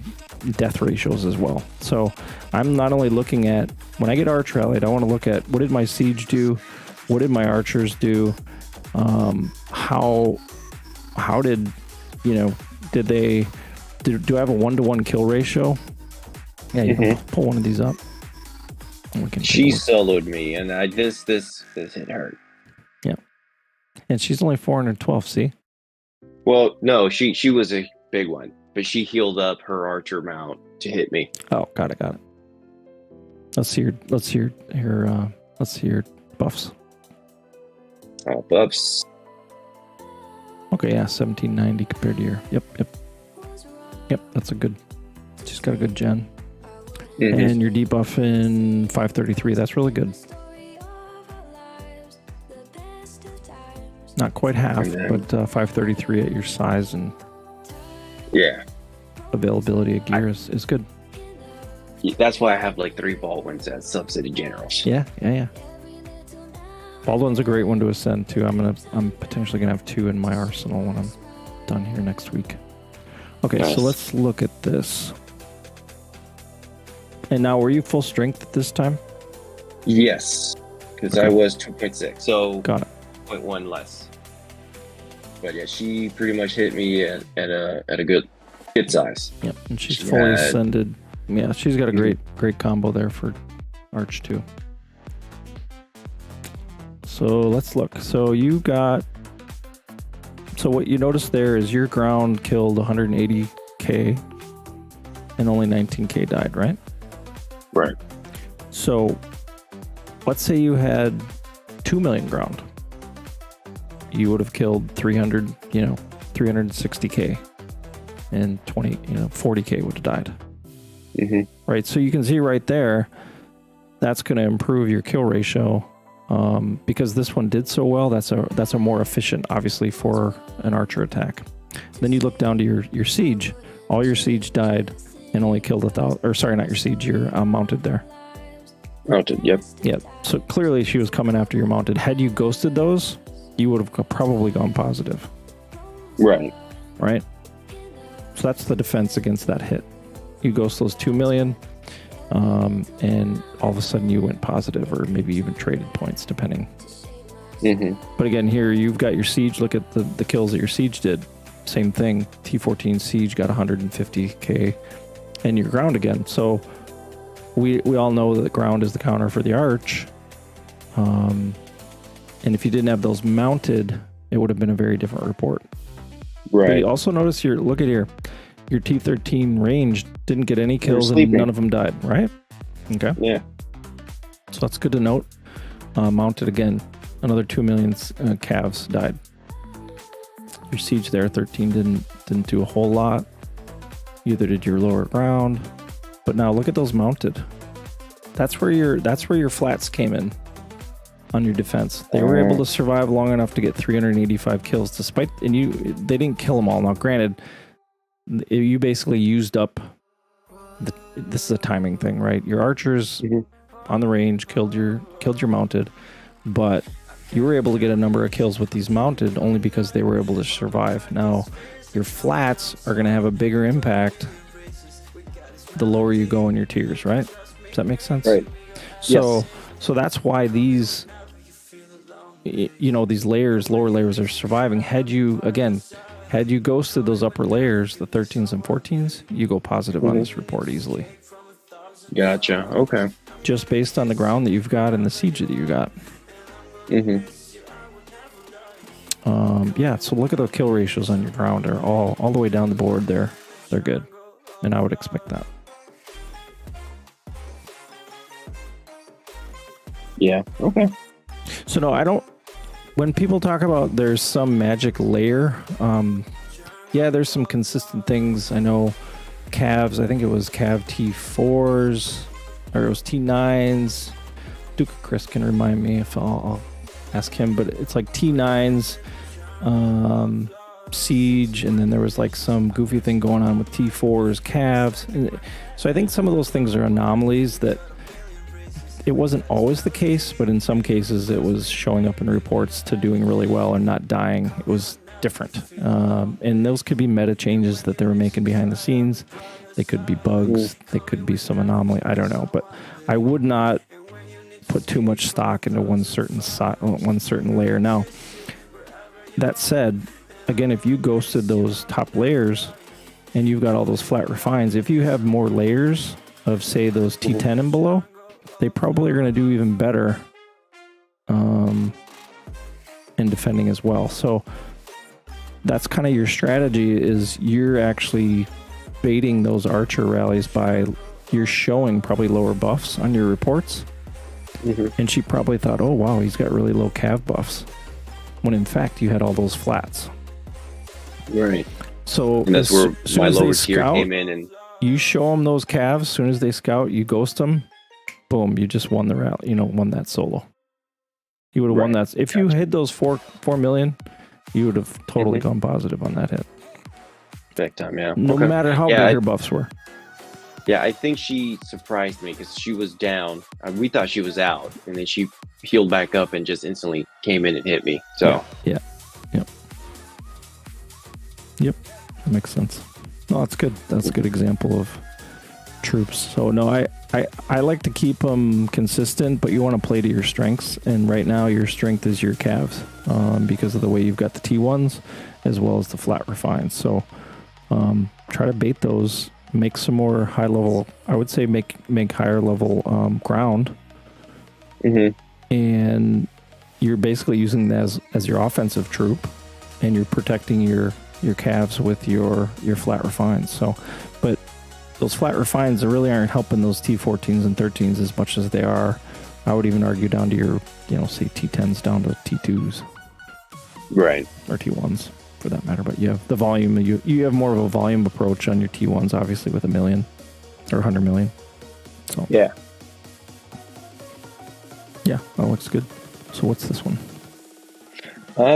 death ratios as well. So I'm not only looking at, when I get arch rallied, I want to look at what did my Siege do? What did my archers do? How did, do I have a 1-to-1 kill ratio? Yeah, you can pull one of these up. She soloed me, and this hit hurt. Yeah, and she's only 412. See? Well, no, she was a big one, but she healed up her archer mount to hit me. Oh, got it. Let's see your buffs. Oh, buffs. Okay, yeah, 1790 compared to your. Yep. That's a good. She's got a good gen. And your debuff in 533. That's really good. Not quite half, but 533 at your size and availability of gear is good. That's why I have like 3 Baldwins as Sub-City Generals. Yeah. Baldwin's a great one to ascend to. I'm potentially gonna have 2 in my arsenal when I'm done here next week. Okay, nice. So let's look at this. And now, were you full strength at this time? Yes, because Okay. I was 2.6, so Got it. 0.1 less. But yeah, she pretty much hit me at a good size. Yep. And she's She fully had ascended. Yeah, she's got a Mhm. great combo there for Arch 2. So let's look. So what you notice there is your ground killed 180k and only 19k died, right? Right. So let's say you had 2 million ground. You would have killed 360k and 40k would have died. Mm-hmm. Right. So you can see right there, that's going to improve your kill ratio. Because this one did so well, that's a more efficient, obviously, for an archer attack. Then you look down to your siege. All your siege died and only killed 1,000. Or sorry, not your siege. Your mounted there. Mounted. Yep. Yep. So clearly she was coming after your mounted. Had you ghosted those, you would have probably gone positive. Right. Right. So that's the defense against that hit. You ghost those 2 million. And all of a sudden you went positive, or maybe even traded points, depending. Mm-hmm. But again, here you've got your siege. Look at the kills that your siege did. Same thing. T14 siege got 150k, and your ground again. So we all know that ground is the counter for the arch. And if you didn't have those mounted, it would have been a very different report. Right. But you also notice look at here. Your T13 range didn't get any kills and none of them died, right? Okay. Yeah. So that's good to note. Mounted again, another 2 million calves died. Your siege there, 13 didn't do a whole lot. Neither did your lower ground. But now look at those mounted. That's where your flats came in on your defense. They were able to survive long enough to get 385 kills, they didn't kill them all. Now, granted, you basically used up this is a timing thing, right? Your archers on the range killed your mounted, but you were able to get a number of kills with these mounted only because they were able to survive. Now your flats are going to have a bigger impact the lower you go in your tiers, right? Does that make sense? Right. So that's why these these lower layers are surviving. Had you ghosted those upper layers, the 13s and 14s, you go positive on this report easily. Gotcha. Okay. Just based on the ground that you've got and the siege that you got. Mm-hmm. So look at the kill ratios on your ground. They're all the way down the board there. They're good. And I would expect that. Yeah. Okay. So no, when people talk about there's some magic layer, there's some consistent things. I know calves, I think it was Cav T4s, or it was T9s. Duke Chris can remind me if I'll ask him, but it's like T9s, siege, and then there was like some goofy thing going on with T4s, calves. So I think some of those things are anomalies that it wasn't always the case, but in some cases it was showing up in reports to doing really well and not dying. It was different. And those could be meta changes that they were making behind the scenes. They could be bugs. They could be some anomaly. I don't know. But I would not put too much stock into one certain layer. Now, that said, again, if you ghosted those top layers and you've got all those flat refines, if you have more layers of, say, those T10 and below, they probably are going to do even better in defending as well. So that's kind of your strategy, is you're actually baiting those archer rallies by you're showing probably lower buffs on your reports. And she probably thought, oh, wow, he's got really low cav buffs. When in fact, you had all those flats. Right. So and that's where my lower tier came in. And you show them those calves. As soon as they scout, you ghost them. Boom, you just won the rally. Won that solo. You would have won that. If you hit those 4 million, you would have totally gone positive on that hit. Big time, yeah. No matter how big her buffs were. Yeah, I think she surprised me because she was down. We thought she was out, and then she healed back up and just instantly came in and hit me. So Yep. That makes sense. No, that's good. That's a good example of troops. So no, I like to keep them consistent, but you want to play to your strengths. And right now, your strength is your calves, because of the way you've got the T1s as well as the flat refines. So try to bait those. Make some more high level. I would say make higher level ground, and you're basically using that as your offensive troop, and you're protecting your calves with your flat refines. So, but those flat refines really aren't helping those T14s and 13s as much as they are. I would even argue down to your, say T10s down to T2s, right, or T1s for that matter. But you have the volume. You have more of a volume approach on your T1s, obviously, with 1 million or 100 million. So yeah, that looks good. So what's this one?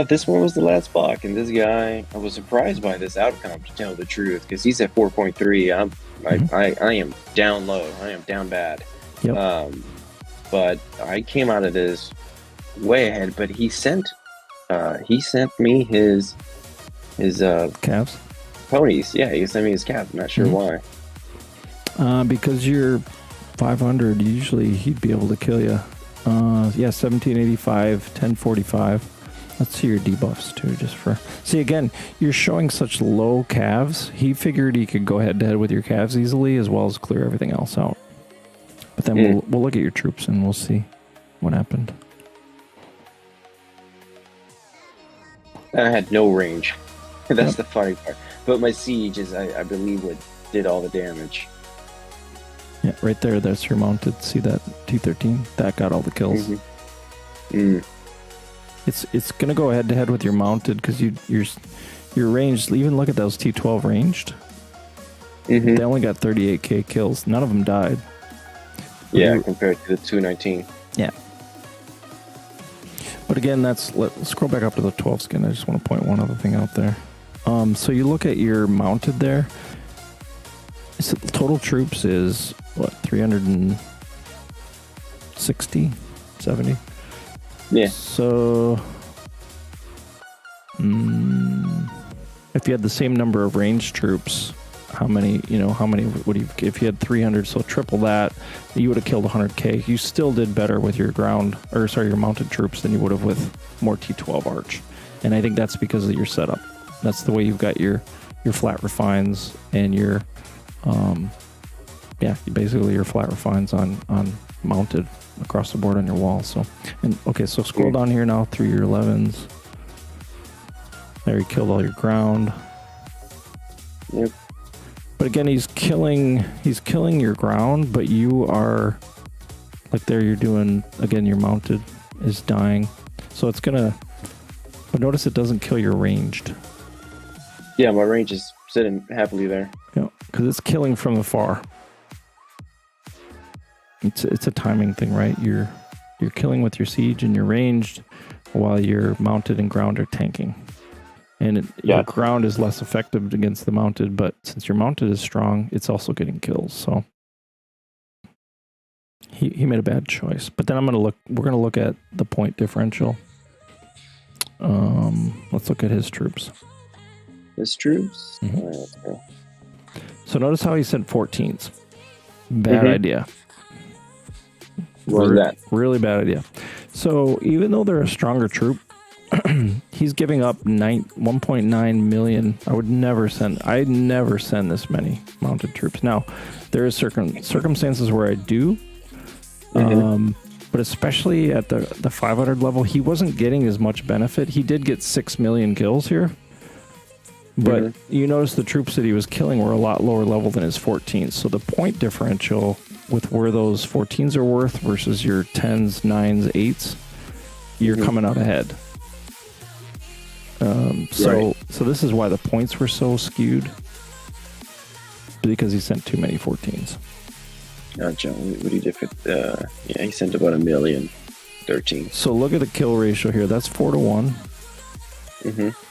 This one was the last block, and this guy, I was surprised by this outcome, to tell the truth, because he's at 4.3. I am down low. I am down bad. Yep. But I came out of this way ahead. But he sent me his Calves. ponies. Yeah, he sent me his calves. I'm not sure why. Because you're 500, usually he'd be able to kill you. 1785, 1045. Let's see your debuffs too, just for... See, again, you're showing such low calves. He figured he could go head-to-head with your calves easily, as well as clear everything else out. But then we'll look at your troops and we'll see what happened. I had no range. That's the funny part. But my siege is, I believe, what did all the damage. Yeah, right there, that's your mounted. See that T13? That got all the kills. It's gonna go head to head with your mounted, because your ranged. Even look at those T12 ranged. They only got 38k kills. None of them died. Yeah, compared to the 219. Yeah. But again, let's scroll back up to the 12 skin. I just want to point one other thing out there. So you look at your mounted there. So the total troops is what, 360, 70? Yeah. So, if you had the same number of ranged troops, how many would you, if you had 300, so triple that, you would have killed 100k. You still did better with your your mounted troops than you would have with more T12 arch. And I think that's because of your setup. That's the way you've got your flat refines and your, basically your flat refines on mounted across the board on your wall. So, so scroll down here now through your 11s. There, he killed all your ground. Yep. But again, he's killing your ground, but you are, like there you're doing, again, your mounted is dying. So it's gonna, but notice it doesn't kill your ranged. Yeah, my range is sitting happily there. Yeah, because it's killing from afar. It's a timing thing, right? You're killing with your siege and your ranged, while your mounted and ground are tanking. And your ground is less effective against the mounted, but since your mounted is strong, it's also getting kills. So he made a bad choice. But then we're gonna look at the point differential. Let's look at his troops. His troops? Mm-hmm. All right, let's go. So notice how he sent 14s. Bad idea. What was that? Really bad idea. So even though they're a stronger troop, he's giving up 1.9 million. I'd never send this many mounted troops. Now, there is circumstances where I do, but especially at the 500 level, he wasn't getting as much benefit. He did get 6 million kills here, but you notice the troops that he was killing were a lot lower level than his 14s. So the point differential with where those 14s are worth versus your 10s, 9s, 8s, you're coming out ahead. So this is why the points were so skewed, because he sent too many 14s. Gotcha. What he did for he sent about 1 million, 13. So look at the kill ratio here. That's 4-1.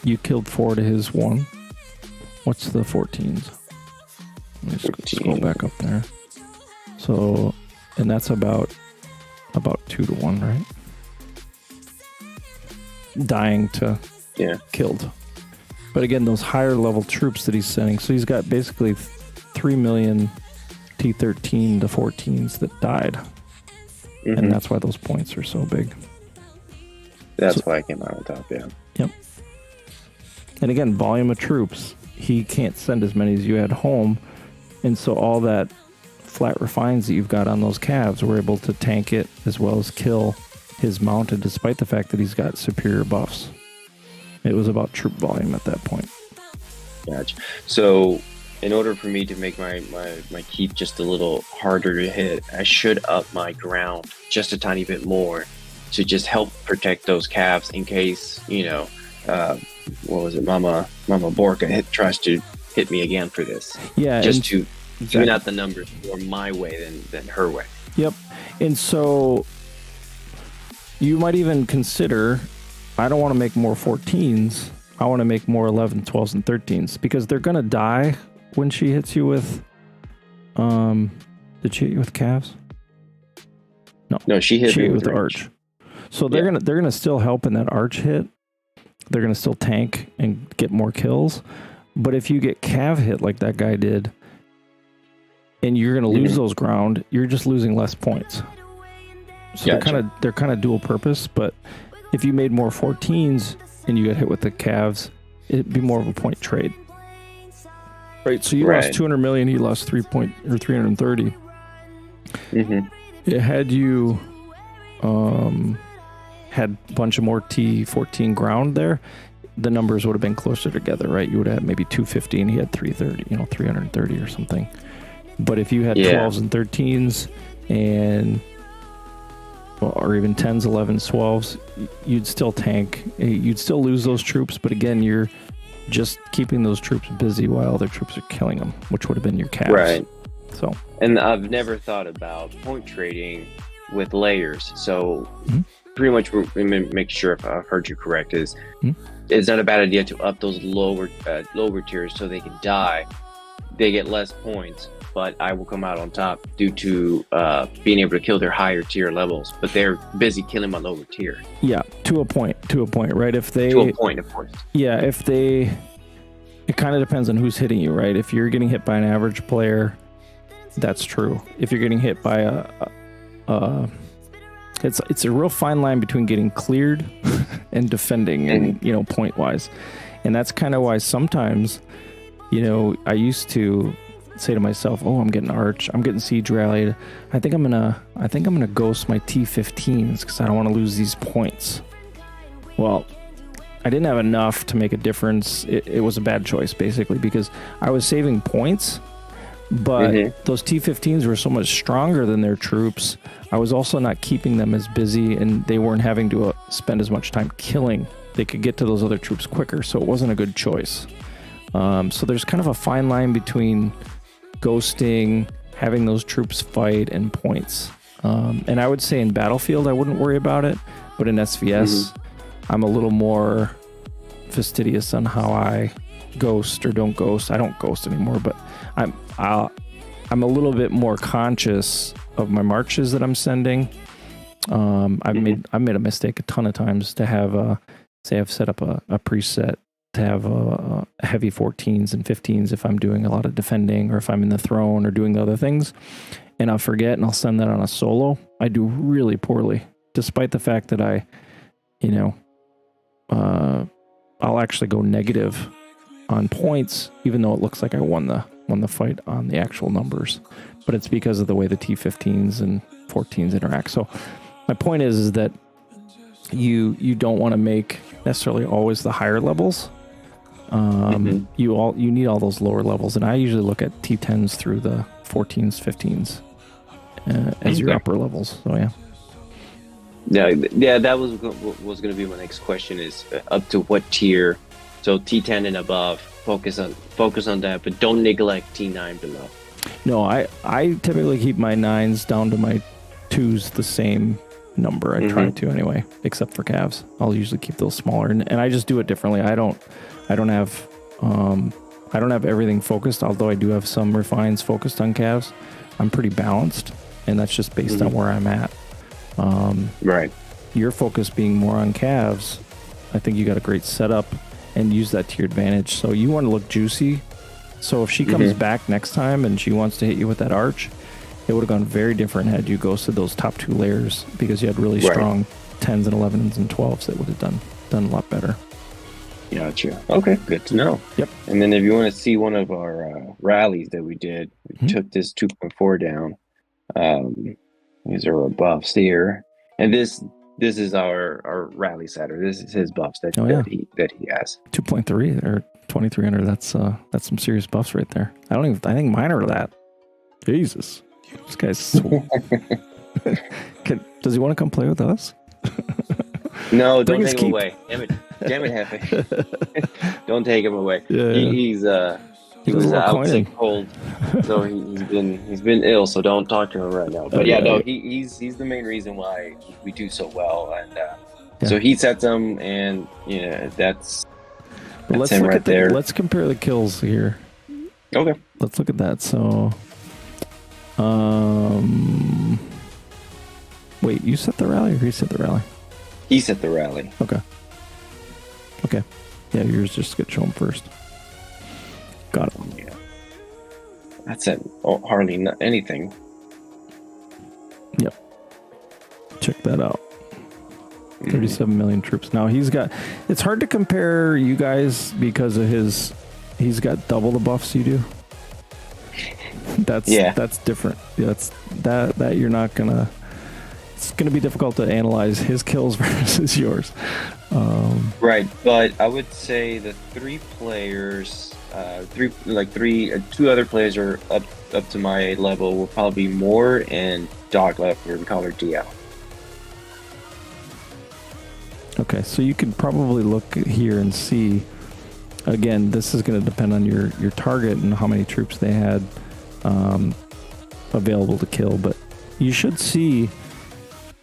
You killed 4 to his 1. What's the 14s? Let me scroll back up there. So, and that's about 2-1, right? Dying to killed. But again, those higher level troops that he's sending, so he's got basically 3 million T13 to 14s that died. And that's why those points are so big. That's why I came out on top, yeah. Yep. And again, volume of troops. He can't send as many as you had home. And so all that flat refines that you've got on those calves were able to tank it as well as kill his mounted, despite the fact that he's got superior buffs. It was about troop volume at that point. Gotcha. So in order for me to make my keep just a little harder to hit, I should up my ground just a tiny bit more to just help protect those calves in case, what was it, Mama Borka tries to hit me again for this. Yeah. Just to even out the numbers more my way than her way. Yep. And so you might even consider, I don't want to make more 14s. I want to make more 11, 12s, and 13s because they're going to die when she hits you with, did she hit you with calves? No, she hit me with the arch. So they're gonna still help in that arch hit. They're gonna still tank and get more kills. But if you get cav hit like that guy did, and you're gonna lose those ground, you're just losing less points. So they're kind of dual purpose. But if you made more 14s and you got hit with the calves, it'd be more of a point trade. Right, so you lost 200 million, he lost 330. It had you had a bunch of more T14 ground there, the numbers would have been closer together, right? You would have had maybe 250 and he had 330, 330 or something. But if you had 12s and 13s and or even 10s, 11s, 12s, you'd still tank. You'd still lose those troops, but again, you're just keeping those troops busy while other troops are killing them, which would have been your calves. Right. So, and I've never thought about point trading with layers. So pretty much, make sure if I've heard you correct, is it's not a bad idea to up those lower tiers so they can die. They get less points, but I will come out on top due to being able to kill their higher tier levels. But they're busy killing my lower tier. Yeah, to a point, right? If they to a point, of course. Yeah, it kind of depends on who's hitting you, right? If you're getting hit by an average player, that's true. If you're getting hit by it's a real fine line between getting cleared and defending, and point wise, and that's kind of why sometimes, I used to say to myself, "Oh, I'm getting arch, I'm getting siege rallied. I think I'm gonna ghost my T15s because I don't want to lose these points." Well, I didn't have enough to make a difference. It was a bad choice basically because I was saving points. But those T15s were so much stronger than their troops. I was also not keeping them as busy, and they weren't having to spend as much time killing. They could get to those other troops quicker, so it wasn't a good choice. So there's kind of a fine line between ghosting, having those troops fight, and points. And I would say in Battlefield, I wouldn't worry about it. But in SVS, I'm a little more fastidious on how I ghost or don't ghost. I don't ghost anymore, but I'm a little bit more conscious of my marches that I'm sending. I've made a mistake a ton of times to have say I've set up a preset to have heavy 14s and 15s if I'm doing a lot of defending or if I'm in the throne or doing the other things, and I'll forget and I'll send that on a solo. I do really poorly, despite the fact that I'll actually go negative on points, even though it looks like I won the fight on the actual numbers, but it's because of the way the T15s and 14s interact. So my point is that you don't want to make necessarily always the higher levels. You need all those lower levels, and I usually look at T10s through the 14s, 15s as your upper levels. So yeah, that was going to be my next question: is up to what tier? So T10 and above, focus on that, but don't neglect T9 below. No, I typically keep my 9s down to my 2s the same number. I try to anyway, except for calves. I'll usually keep those smaller, and I just do it differently. I don't have everything focused, although I do have some refines focused on calves. I'm pretty balanced, and that's just based on where I'm at. Right. Your focus being more on calves, I think you got a great setup and use that to your advantage. So you want to look juicy So if she comes back next time and she wants to hit you with that arch, it would have gone very different had you ghosted those top 2 layers, because you had really strong 10s and 11s and 12s that would have done a lot better. Gotcha. Okay, good to know. Yep. And then if you want to see one of our rallies that we did, we took this 2.4 down. These are our buffs here, and this is our rally setter. This is his buffs that he has. 2.3 or 2300. That's some serious buffs right there. I think mine are that. Jesus, this guy's. Does he want to come play with us? No, don't take him away. Damn it, Hefe. Don't take him away. Yeah. He was out sick cold, so he's been ill. So don't talk to him right now. But he's the main reason why we do so well, and so he sets them, and that's him right there. Let's compare the kills here. Okay. Let's look at that. So, wait, you set the rally or he set the rally? He set the rally. Okay. Yeah, yours just get shown first. Got it. Yeah. That's it. Hardly anything. Yep. Check that out. 37 million troops. Now it's hard to compare you guys because of he's got double the buffs you do. That's different. That you're not gonna. It's going to be difficult to analyze his kills versus yours. Right, but I would say the 3 players, two other players are up to my level will probably be Moore and Dog Leopard. We call her DL. Okay, so you could probably look here and see. Again, this is going to depend on your target and how many troops they had available to kill, but you should see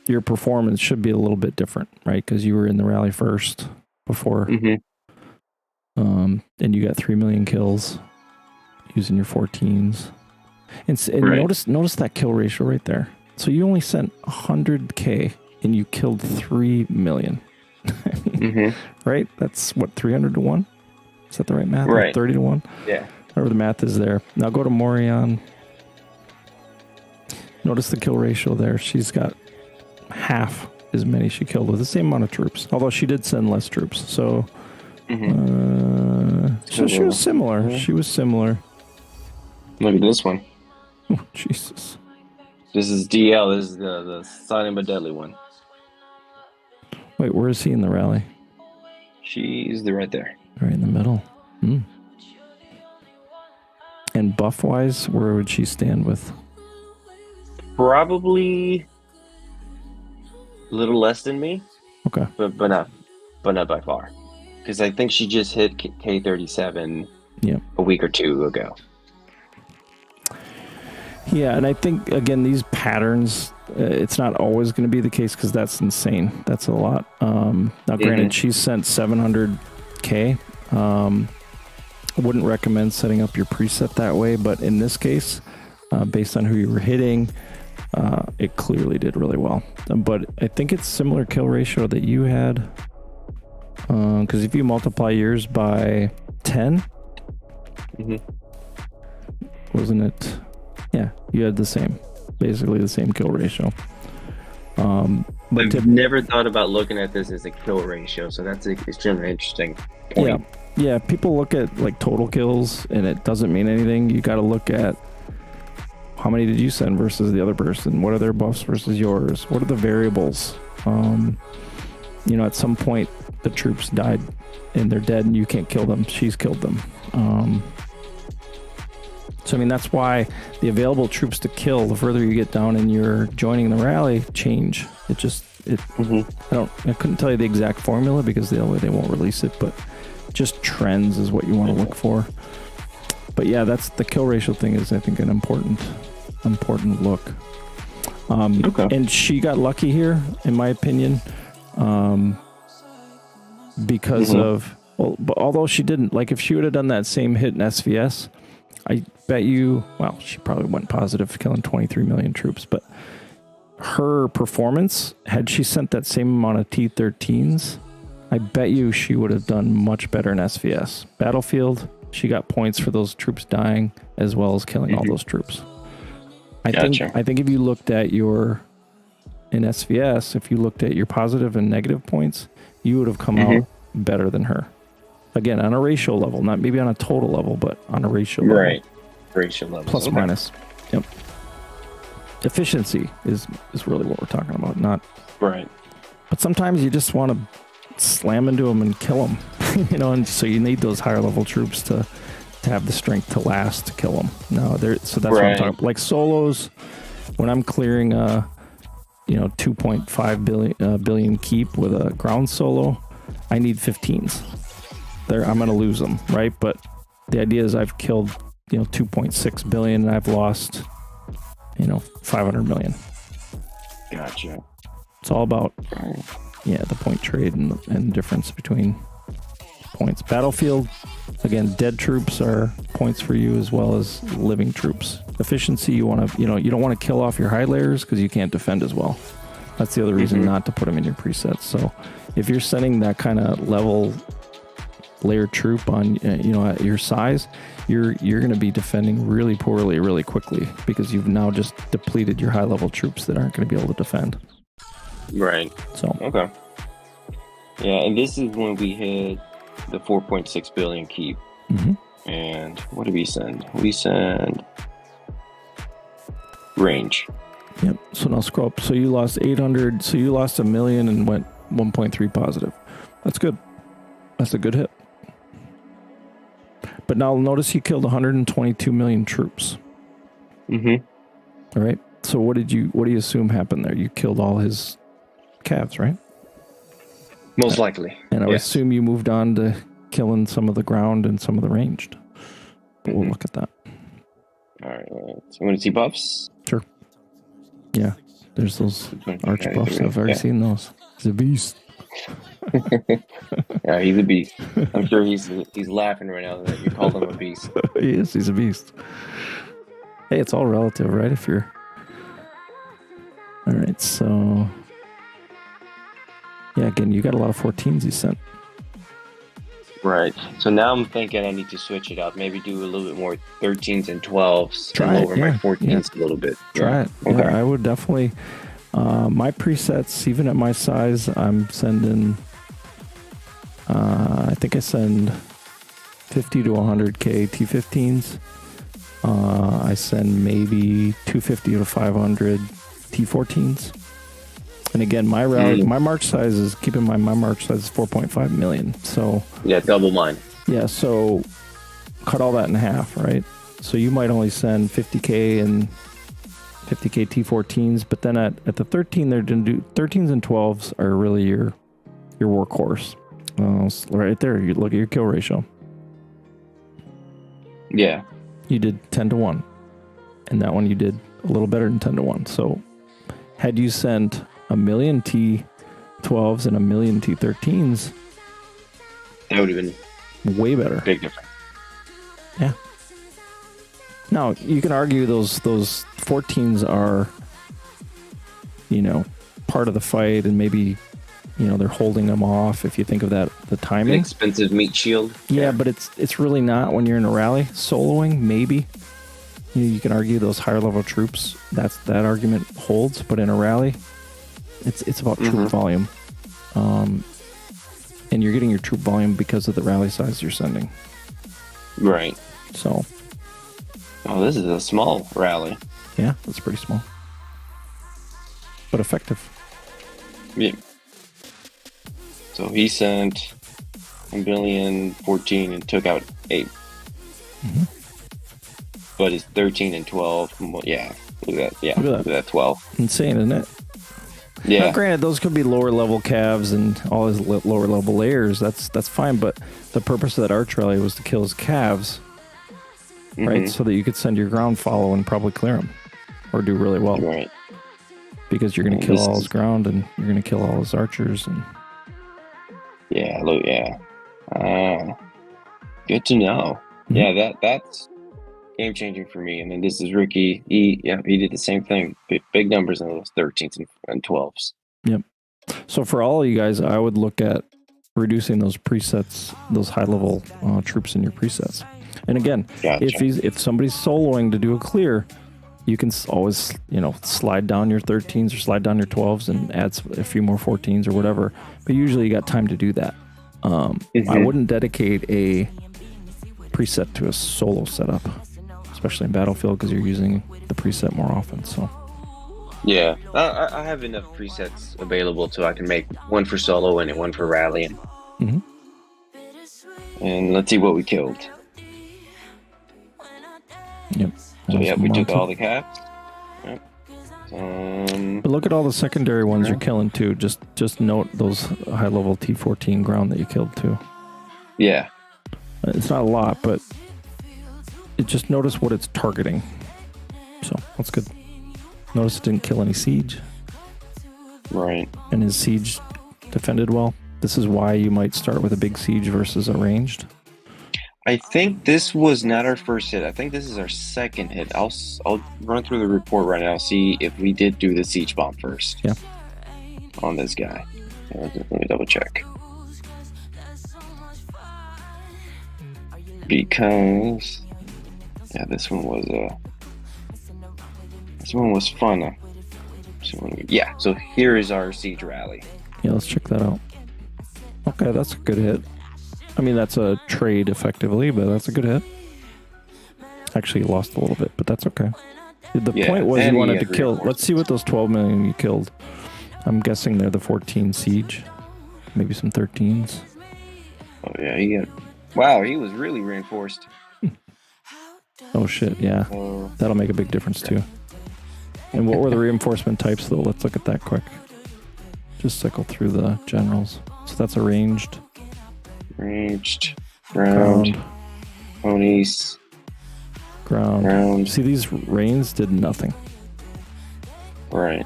your performance should be a little bit different, right? Because you were in the rally first before, and you got 3 million kills using your 14s. And right. notice that kill ratio right there. So you only sent 100K and you killed 3 million. Right? That's what, 300 to 1? Is that the right math? Right. 30 to 1? Yeah. Whatever the math is there. Now go to Morion. Notice the kill ratio there. She's got half as many she killed with the same amount of troops, although she did send less troops. So, so she was similar. She was similar. Look at this one. Oh, Jesus. This is DL. This is the silent but deadly one. Wait, where is he in the rally? She's right there. Right in the middle. And buff-wise, where would she stand with? Probably a little less than me. Okay. But not by far. Because I think she just hit K37 a week or 2 ago. Yeah, and I think, again, these patterns, it's not always going to be the case because that's insane. That's a lot. Now, granted, she sent 700K. I wouldn't recommend setting up your preset that way, but in this case, based on who you were hitting, it clearly did really well. But I think it's similar kill ratio that you had, because if you multiply yours by 10, wasn't it? Yeah, you had basically the same kill ratio. But I've never thought about looking at this as a kill ratio, so that's extremely interesting point. Yeah, people look at like total kills and it doesn't mean anything. You got to look at how many did you send versus the other person? What are their buffs versus yours? What are the variables? At some point the troops died and they're dead and you can't kill them. She's killed them. So, I mean, that's why the available troops to kill, the further you get down and you're joining the rally, change. I couldn't tell you the exact formula because they won't release it, but just trends is what you want to look for. But yeah, that's the kill ratio thing is, I think, an important look. And she got lucky here, in my opinion, because of, although she didn't, like if she would have done that same hit in SVS, I bet you, she probably went positive killing 23 million troops, but her performance, had she sent that same amount of T13s, I bet you she would have done much better in SVS. Battlefield, She got points for those troops dying as well as killing all those troops. I think if you looked at your in SVS, if you looked at your positive and negative points, you would have come out better than her. Again, on a ratio level, not maybe on a total level, but on a ratio level. Right. Ratio level. Plus minus. Yep. Efficiency is really what we're talking about, not right. But sometimes you just want to slam into them and kill them, and so you need those higher level troops to have the strength to last to kill them. So that's what I'm talking about. Like solos, when I'm clearing 2.5 billion keep with a ground solo, I need 15s. I'm going to lose them, right? But the idea is I've killed 2.6 billion and I've lost 500 million. Gotcha. It's all about the point trade and the difference between points. Battlefield, again, dead troops are points for you as well as living troops. Efficiency, you want to you don't want to kill off your high layers because you can't defend as well. That's the other reason not to put them in your presets. So if you're sending that kind of level layer troop on at your size, you're going to be defending really poorly really quickly because you've now just depleted your high level troops that aren't going to be able to defend. Right. So okay. Yeah, and this is when we hit the 4.6 billion keep. And what did we send? We send range. Yep. So now scroll up. So you lost 800. So you lost 1 million and went 1.3 positive. That's good. That's a good hit. But now notice you killed 122 million troops. All right. So what do you assume happened there? You killed all his calves, right? Most likely. And I would assume you moved on to killing some of the ground and some of the ranged. But we'll look at that. All right. So you want to see buffs? Sure. Yeah. There's those arch buffs. I've already seen those. He's a beast. Yeah, he's a beast. I'm sure he's laughing right now that you called him a beast. He is. He's a beast. Hey, it's all relative, right? If you're... All right, so... Yeah, again, you got a lot of 14s you sent. Right. So now I'm thinking I need to switch it up. Maybe do a little bit more 13s and 12s. Try and lower my 14s a little bit. Try it. Okay. Yeah, I would definitely... my presets, even at my size, I'm sending... I think I send 50 to 100K T15s. I send maybe 250 to 500 T14s. And again, my march size is, keep in mind, my march size is 4.5 million. So yeah, double mine. Yeah, so cut all that in half, right? So you might only send 50K and 50K T14s, but then at the 13, they're going to do 13s and 12s are really your workhorse. Right there, you look at your kill ratio. Yeah. You did 10 to 1. And that one you did a little better than 10 to 1. So had you sent 1 million T12s and 1 million T13s, that would have been way better. Big difference. Yeah. Now, you can argue those 14s are, part of the fight, and maybe, they're holding them off if you think of that, the timing. An expensive meat shield. Yeah, but it's really not when you're in a rally. Soloing, maybe. You can argue those higher level troops, that argument holds, but in a rally, it's about troop volume. And you're getting your troop volume because of the rally size you're sending. Right. So. Oh, this is a small rally. Yeah, that's pretty small. But effective. Yeah. So he sent 1 billion, 14, and took out 8. But it's 13 and 12. Yeah, look at that. Yeah, look at that 12. Insane, isn't it? Yeah. Now, granted, those could be lower level calves and all his lower level layers. That's fine. But the purpose of that arch rally was to kill his calves, right? So that you could send your ground follow and probably clear him, or do really well. Right. Because you're going to kill all his ground and you're going to kill all his archers. And yeah, look, yeah. Good to know. Yeah, that's game changing for me. And then this is Ricky. He did the same thing. Big numbers in those 13s and 12s. Yep. So for all of you guys, I would look at reducing those presets, those high level troops in your presets. And again, Gotcha. if somebody's soloing to do a clear, you can always, slide down your 13s or slide down your 12s and add a few more 14s or whatever. But usually you got time to do that. I wouldn't dedicate a preset to a solo setup, especially in Battlefield, because you're using the preset more often. So Yeah, I have enough presets available so I can make one for solo and one for rallying. Mhm. And let's see what we killed. Yep. So yeah, we took all the caps. Yep. But look at all the secondary ones you're killing too. Just note those high level T14 ground that you killed too. Yeah. It's not a lot, but just notice what it's targeting. So that's good. Notice it didn't kill any siege. Right. And his siege defended well. This is why you might start with a big siege versus a ranged. I think this was not our first hit. I think this is our second hit. I'll run through the report right now, see if we did do the siege bomb first. Yeah. On this guy. Let me double check. Because this one was fun. Yeah, so here is our siege rally. Yeah, let's check that out. Okay, that's a good hit. I mean, that's a trade effectively, but that's a good hit. Actually, you lost a little bit, but that's okay. The point was you wanted to kill. Let's see what those 12 million you killed. I'm guessing they're the 14 siege. Maybe some 13s. Oh, yeah. Wow, he was really reinforced. Oh, shit, yeah. That'll make a big difference, too. And what were the reinforcement types, though? Let's look at that quick. Just cycle through the generals. So that's a ranged. Ground. Ponies. Ground. See, these rains did nothing. Right.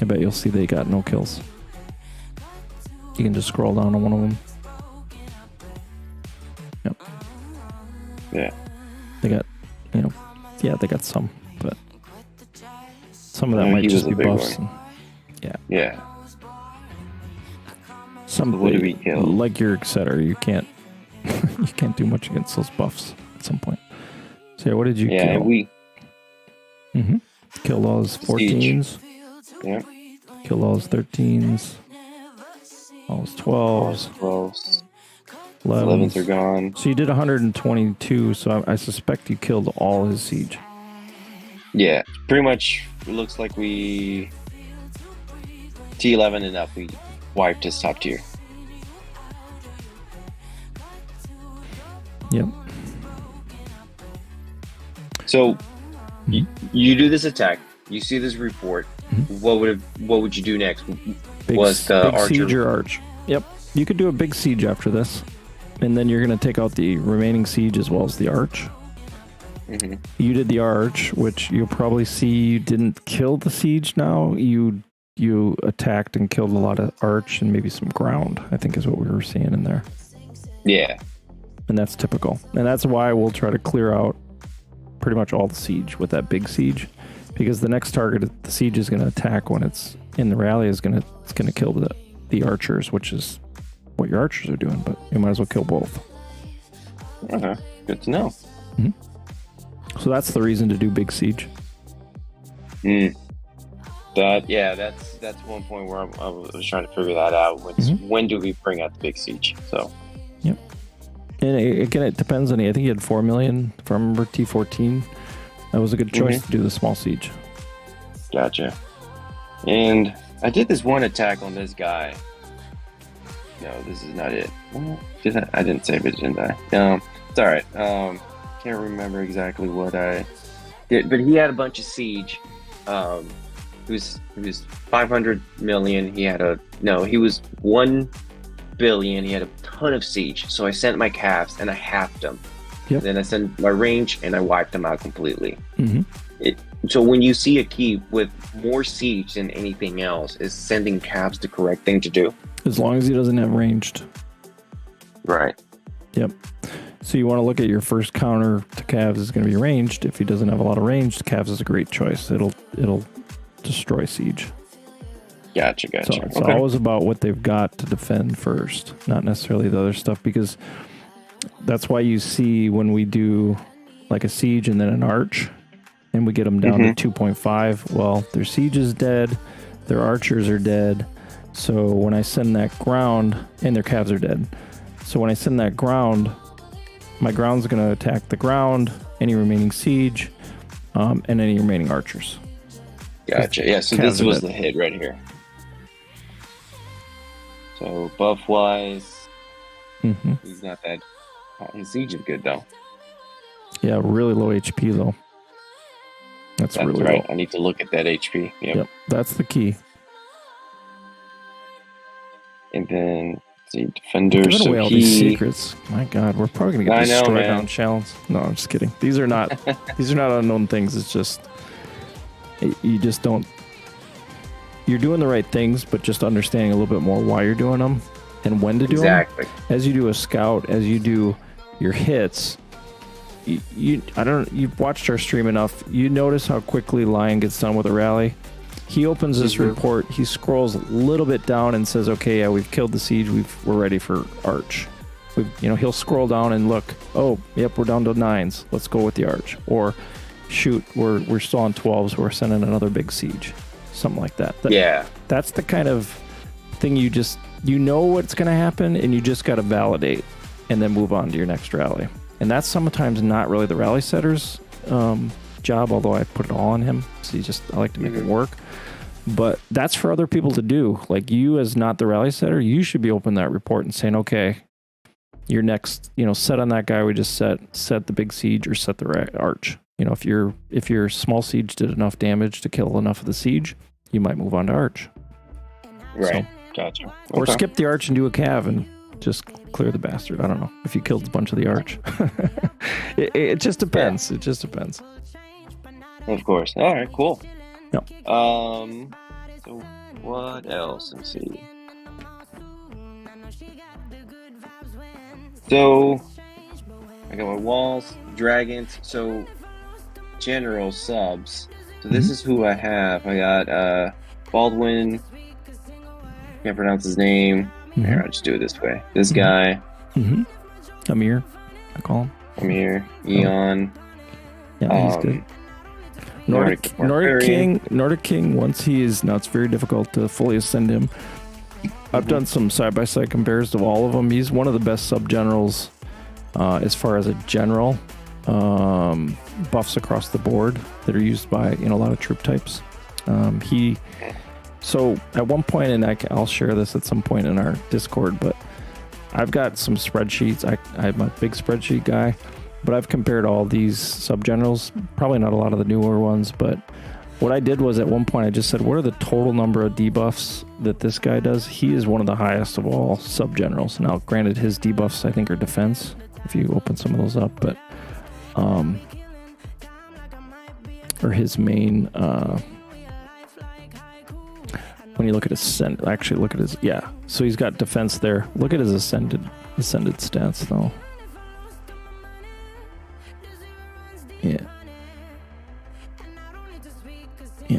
I bet you'll see they got no kills. You can just scroll down to one of them. Yep. Yeah. They got, they got some, but some of that might just be buffs. Yeah. Some what do we kill? Like your setter, you can't do much against those buffs at some point. So yeah, what did you kill? Yeah, we killed all his 14s. Yeah. Killed all his 13s. All his 12s. 11s are gone. So you did 122, so I suspect you killed all his siege. Yeah, pretty much looks like we T11 and up, we wiped his top tier. Yep. So you do this attack, you see this report. What would you do next? Big siege or arch? Yep. You could do a big siege after this, and then you're going to take out the remaining siege as well as the arch. You did the arch, which you'll probably see you didn't kill the siege. Now you attacked and killed a lot of arch and maybe some ground, I think is what we were seeing in there. Yeah. And that's typical. And that's why we'll try to clear out pretty much all the siege with that big siege, because the next target the siege is going to attack when it's in the rally is going to kill the archers, which is what your archers are doing, but you might as well kill both. Okay. Good to know. So that's the reason to do big siege. That's one point where I was trying to figure that out. When do we bring out the big siege? So. Yep. And again, it depends on I think he had 4 million. If I remember T14, that was a good choice to do the small siege. Gotcha. And I did this one attack on this guy. No, this is not it. I didn't save it, didn't I? It's all right. Can't remember exactly what I did, but he had a bunch of siege. He was 500 million. He was 1 billion. He had a ton of siege. So I sent my calves and I halved them. Yep. Then I sent my range and I wiped them out completely. So when you see a key with more siege than anything else, is sending calves the correct thing to do? As long as he doesn't have ranged. Right. Yep. So you want to look at your first counter to calves is going to be ranged. If he doesn't have a lot of ranged, calves is a great choice. It'll destroy siege. Gotcha. So it's always about what they've got to defend first, not necessarily the other stuff, because That's why you see when we do like a siege and then an arch, and we get them down to 2.5. Well, their siege is dead, their archers are dead. So when I send that ground, and their calves are dead. So when I send that ground, my ground's going to attack the ground, any remaining siege, and any remaining archers. Gotcha. Yeah, so this was the hit right here. So buff-wise, he's not that... His siege is good, though. Yeah, really low HP, though. That's really right. low. I need to look at that HP. Yep, that's the key. And then, see, defender. Giving away all these secrets. My God, we're probably gonna get destroyed on challenge. No, I'm just kidding. These are not. These are not unknown things. It's just you just don't. You're doing the right things, but just understanding a little bit more why you're doing them and when to do them. Exactly. As you do a scout, as you do your hits. You've watched our stream enough. You notice how quickly Lion gets done with a rally. He opens this report. He scrolls a little bit down and says, "Okay, yeah, we've killed the siege. We're ready for arch." He'll scroll down and look. Oh, yep, we're down to 9s. Let's go with the arch. Or, shoot, we're still on 12s. We're sending another big siege, something like that. That's the kind of thing you know what's going to happen, and you just got to validate, and then move on to your next rally. And that's sometimes not really the rally setter's job, although I put it all on him. So I like to make it work. But that's for other people to do. Like, you as not the rally setter, you should be opening that report and saying, okay, your next, set on that guy we just set the big siege or set the arch. If your small siege did enough damage to kill enough of the siege, you might move on to arch. Right. So, gotcha. Or skip the arch and do a cav and just clear the bastard. I don't know if you killed a bunch of the arch. it just depends. Yeah. It just depends. Of course. All right. Cool. Yep. So what else? Let's see. So I got my walls, dragons. So general subs. So this is who I have. I got Baldwin. Can't pronounce his name. Here, I'll just do it this way. This guy. Amir, I call him. Amir, Eon. Yeah, he's good. Nordic King, once he is, now it's very difficult to fully ascend him. I've done some side-by-side compares of all of them. He's one of the best sub-generals as far as a general. Buffs across the board that are used by a lot of troop types. So at one point, and I'll share this at some point in our Discord, but I've got some spreadsheets. I'm a big spreadsheet guy, but I've compared all these sub-generals, probably not a lot of the newer ones, but what I did was at one point I just said, what are the total number of debuffs that this guy does? He is one of the highest of all sub-generals. Now, granted, his debuffs, I think, are defense, if you open some of those up, but or his main... when you look at his so he's got defense there. Look at his ascended stats though.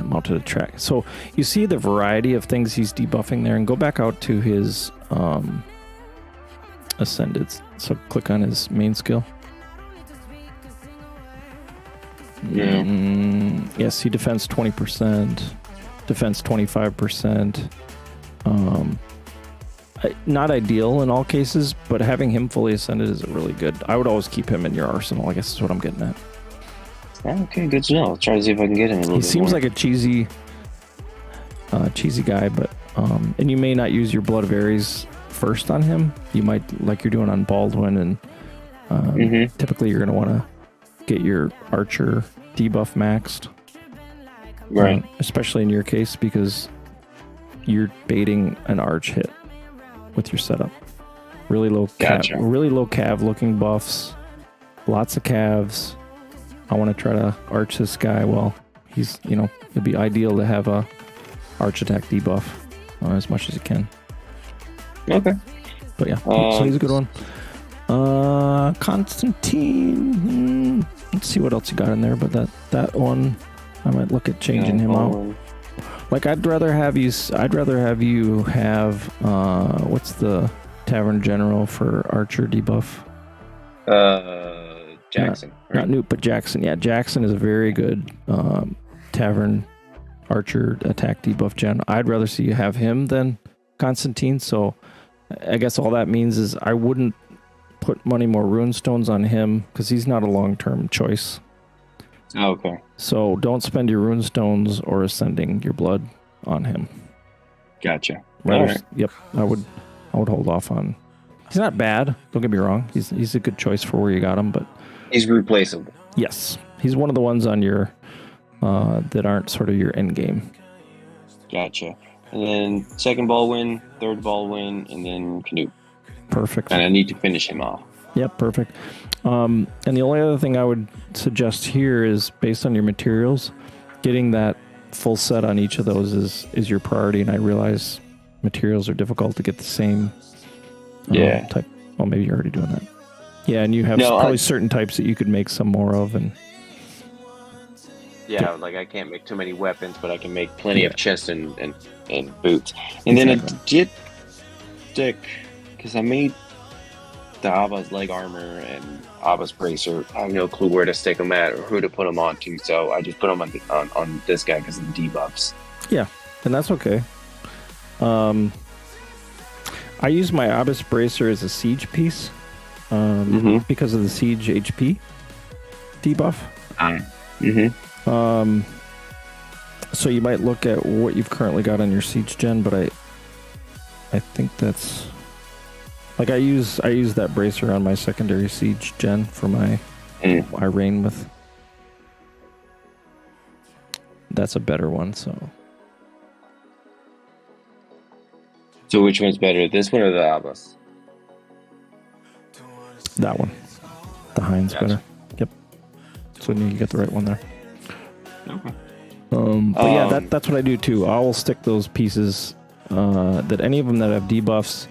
Mounted attract. So you see the variety of things he's debuffing there, and go back out to his ascended. So click on his main skill. Yes, he defends 20%. Defense 25%. Not ideal in all cases, but having him fully ascended is really good. I would always keep him in your arsenal, I guess is what I'm getting at. Okay, good to know. I'll try to see if I can get him a little bit He seems more. like a cheesy guy, but and you may not use your Blood of Ares first on him. You might, like you're doing on Baldwin, and typically you're going to want to get your archer debuff maxed. Right. Especially in your case, because you're baiting an arch hit with your setup. Really low cav looking buffs. Lots of calves. I want to try to arch this guy. Well, he's, it'd be ideal to have a arch attack debuff as much as you can. Okay. But yeah, so he's a good one. Constantine. Let's see what else you got in there, but that one, I might look at changing him out. Like, I'd rather have you have what's the Tavern General for Archer debuff? Jackson. Not Newt, but Jackson. Yeah, Jackson is a very good Tavern Archer attack debuff gen. I'd rather see you have him than Constantine. So I guess all that means is I wouldn't put more rune stones on him because he's not a long-term choice. Okay. So don't spend your rune stones or ascending your blood on him. Gotcha. Right. Yep. I would hold off on. He's not bad. Don't get me wrong. He's a good choice for where you got him, but he's replaceable. Yes, he's one of the ones on your that aren't sort of your end game. Gotcha. And then second ball win, third ball win, and then Canute. Perfect. And I need to finish him off. Yep, perfect. And the only other thing I would suggest here is based on your materials, getting that full set on each of those is your priority. And I realize materials are difficult to get the same type. Well, maybe you're already doing that. Yeah, and you have probably certain types that you could make some more of. And yeah, like I can't make too many weapons, but I can make plenty of chests and boots. And then I did stick, because I made the Abba's leg armor and Abba's bracer. I have no clue where to stick them at or who to put them onto, so I just put them on this guy because of the debuffs. Yeah, and that's okay. I use my Abyss Bracer as a siege piece because of the siege HP debuff. So you might look at what you've currently got on your siege gen, but I think that's like I use that bracer on my secondary siege gen for my I reign with. That's a better one. So which one's better, this one or the Abbas? That one. The Heinz better. Yep. So you get the right one there. Okay. But yeah, that's what I do too. I will stick those pieces that any of them that have debuffs,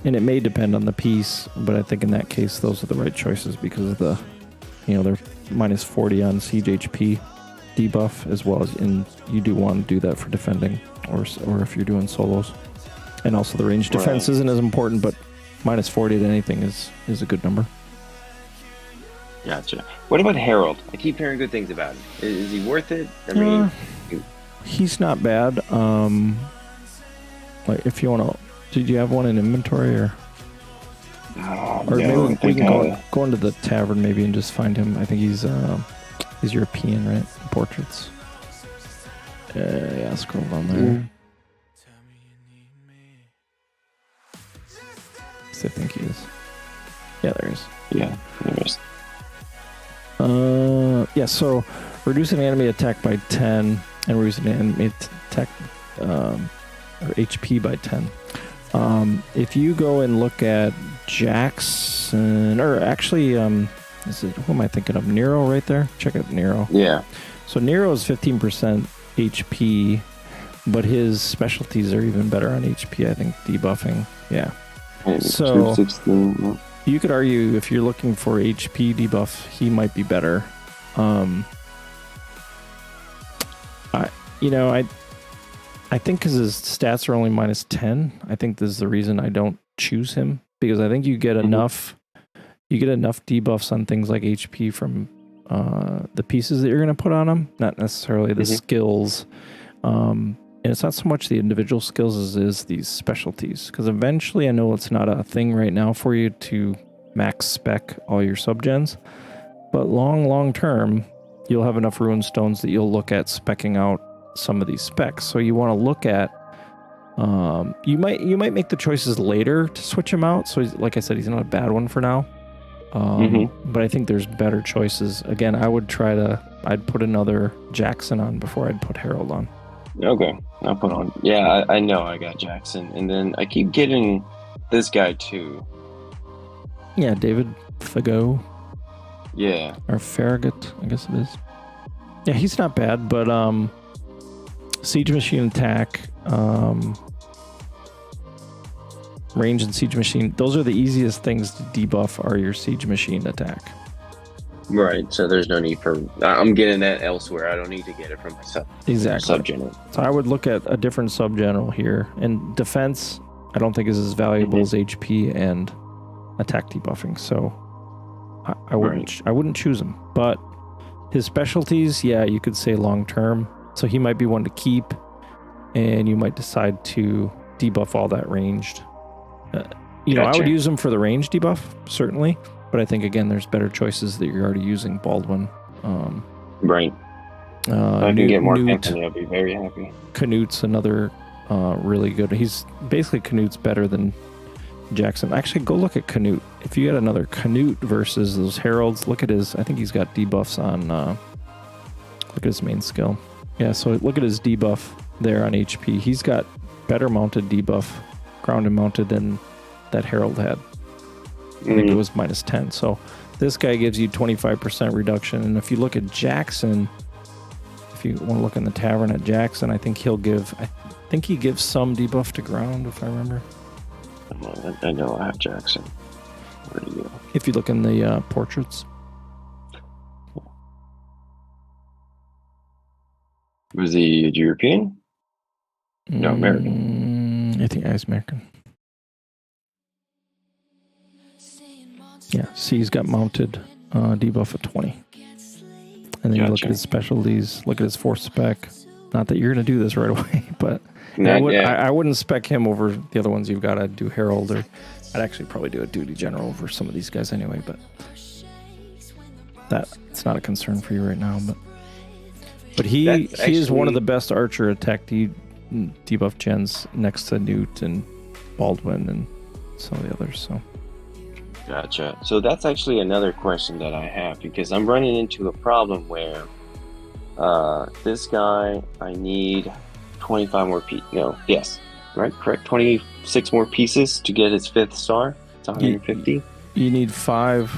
and it may depend on the piece, but I think in that case those are the right choices because of the, they're minus 40 on siege HP debuff as well as you do want to do that for defending or if you're doing solos. And also the range defense isn't as important, but minus 40 to anything is a good number. Gotcha. What about Harold? I keep hearing good things about him. Is he worth it? I mean, he's not bad. Like if you want to, did you have one in inventory or maybe we can go into the tavern maybe and just find him. I think he's European, right? Portraits. Yeah, scroll down there. I think he is. Yeah, there he is. Yeah, there he is. Yeah, so reduce an enemy attack by 10 and reduce an enemy attack or HP by 10. If you go and look at Jackson, or actually, who am I thinking of? Nero right there? Check out Nero. Yeah. So Nero is 15% HP, but his specialties are even better on HP, I think, debuffing. Yeah. So you could argue if you're looking for HP debuff, he might be better. I think because his stats are only minus 10, I think this is the reason I don't choose him, because I think you get enough debuffs on things like HP from the pieces that you're going to put on him, not necessarily the skills. And it's not so much the individual skills as it is these specialties. Because eventually, I know it's not a thing right now for you to max spec all your subgens. But long term, you'll have enough rune stones that you'll look at speccing out some of these specs. So you want to look at... you might make the choices later to switch him out. So like I said, he's not a bad one for now. But I think there's better choices. Again, I'd put another Jackson on before I'd put Harold on. Okay, I'll put on. Yeah, I know I got Jackson, and then I keep getting this guy too. Yeah, David Fago. Yeah. Or Farragut, I guess it is. Yeah, he's not bad, but Siege Machine attack, range and Siege Machine, those are the easiest things to debuff are your Siege Machine attack. Right, so there's no need for... I'm getting that elsewhere. I don't need to get it from my sub-general. So I would look at a different sub-general here. And defense, I don't think is as valuable as HP and attack debuffing. So I wouldn't choose him. But his specialties, yeah, you could say long term. So he might be one to keep, and you might decide to debuff all that ranged. I would use him for the range debuff, certainly. But I think, again, there's better choices that you're already using Baldwin. Right. If I can get more Anthony, I'll be very happy. Canute's another really good. He's basically Canute's better than Jackson. Actually, go look at Canute. If you had another Canute versus those Heralds, look at his. I think he's got debuffs on. Look at his main skill. Yeah, so look at his debuff there on HP. He's got better mounted debuff, grounded mounted, than that Herald had. I think it was -10. So this guy gives you 25% reduction. And if you look at Jackson, if you want to look in the tavern at Jackson, I think he gives some debuff to ground, if I remember. I know I have Jackson. Where do you go? If you look in the portraits. Was he European? No, American. I think he's American. Yeah, see, he's got mounted debuff of 20. And then you look at his specialties, look at his force spec. Not that you're going to do this right away, but I wouldn't spec him over the other ones you've got. I'd do Herald, or I'd actually probably do a Duty General over some of these guys anyway, but it's not a concern for you right now. But he is one of the best archer attack debuff gens next to Newt and Baldwin and some of the others. So. Gotcha. So that's actually another question that I have, because I'm running into a problem where this guy, I need 25 more pieces. No, yes, right? Correct. 26 more pieces to get his 5th star. It's 150. You need 5.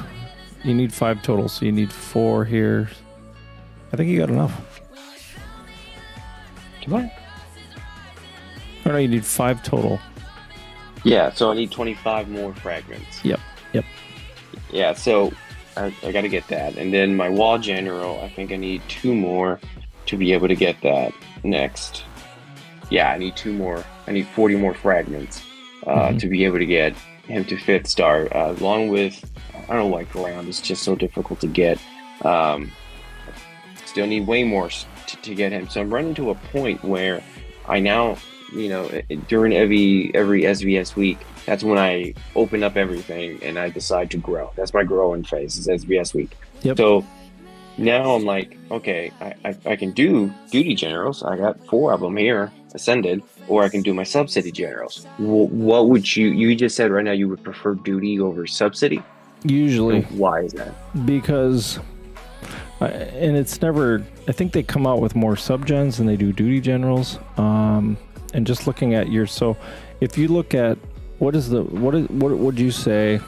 You need 5 total, so you need 4 here. I think you got enough. Do I? No, you need 5 total. Yeah, so I need 25 more fragments. Yep. Yeah, so I got to get that. And then my wall general, I think I need 2 more to be able to get that next. Yeah, I need 2 more. I need 40 more fragments to be able to get him to 5th star, along with, I don't know why ground is just so difficult to get. Still need way more to get him. So I'm running to a point where I now, during every SVS week, that's when I open up everything and I decide to grow. That's my growing phase, is SVS week. Yep. So now I'm like, okay, I can do duty generals. I got 4 of them here, ascended, or I can do my subsidy generals. What would you just said right now you would prefer duty over subsidy? Usually. So why is that? Because, and it's never, I think they come out with more subgens than they do duty generals. And just looking at so if you look at, what would you say?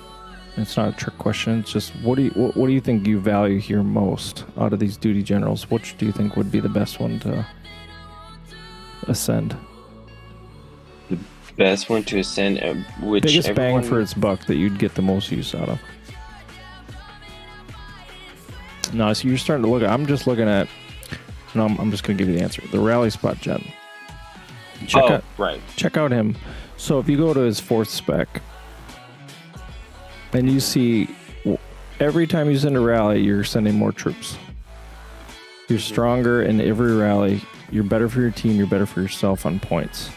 It's not a trick question. It's just what do you think you value here most out of these duty generals? Which do you think would be the best one to ascend? The best one to ascend, biggest bang for its buck that you'd get the most use out of. No, so you're starting to look at. I'm just looking at. No, I'm just going to give you the answer. The rally spot gen. Check out him. So if you go to his 4th spec, and you see every time you send a rally, you're sending more troops. You're stronger in every rally. You're better for your team. You're better for yourself on points.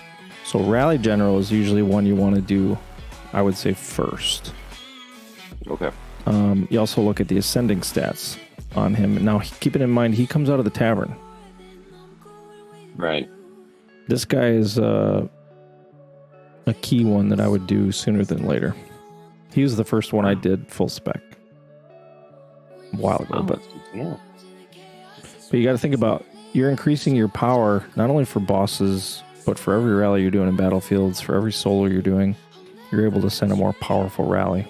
So rally general is usually one you want to do, I would say, first. Okay. You also look at the ascending stats on him. Now, keeping in mind, he comes out of the tavern. Right. This guy is a key one that I would do sooner than later. He was the first one I did full spec a while ago, but you got to think about, you're increasing your power not only for bosses, but for every rally you're doing in battlefields, for every solo you're doing, you're able to send a more powerful rally.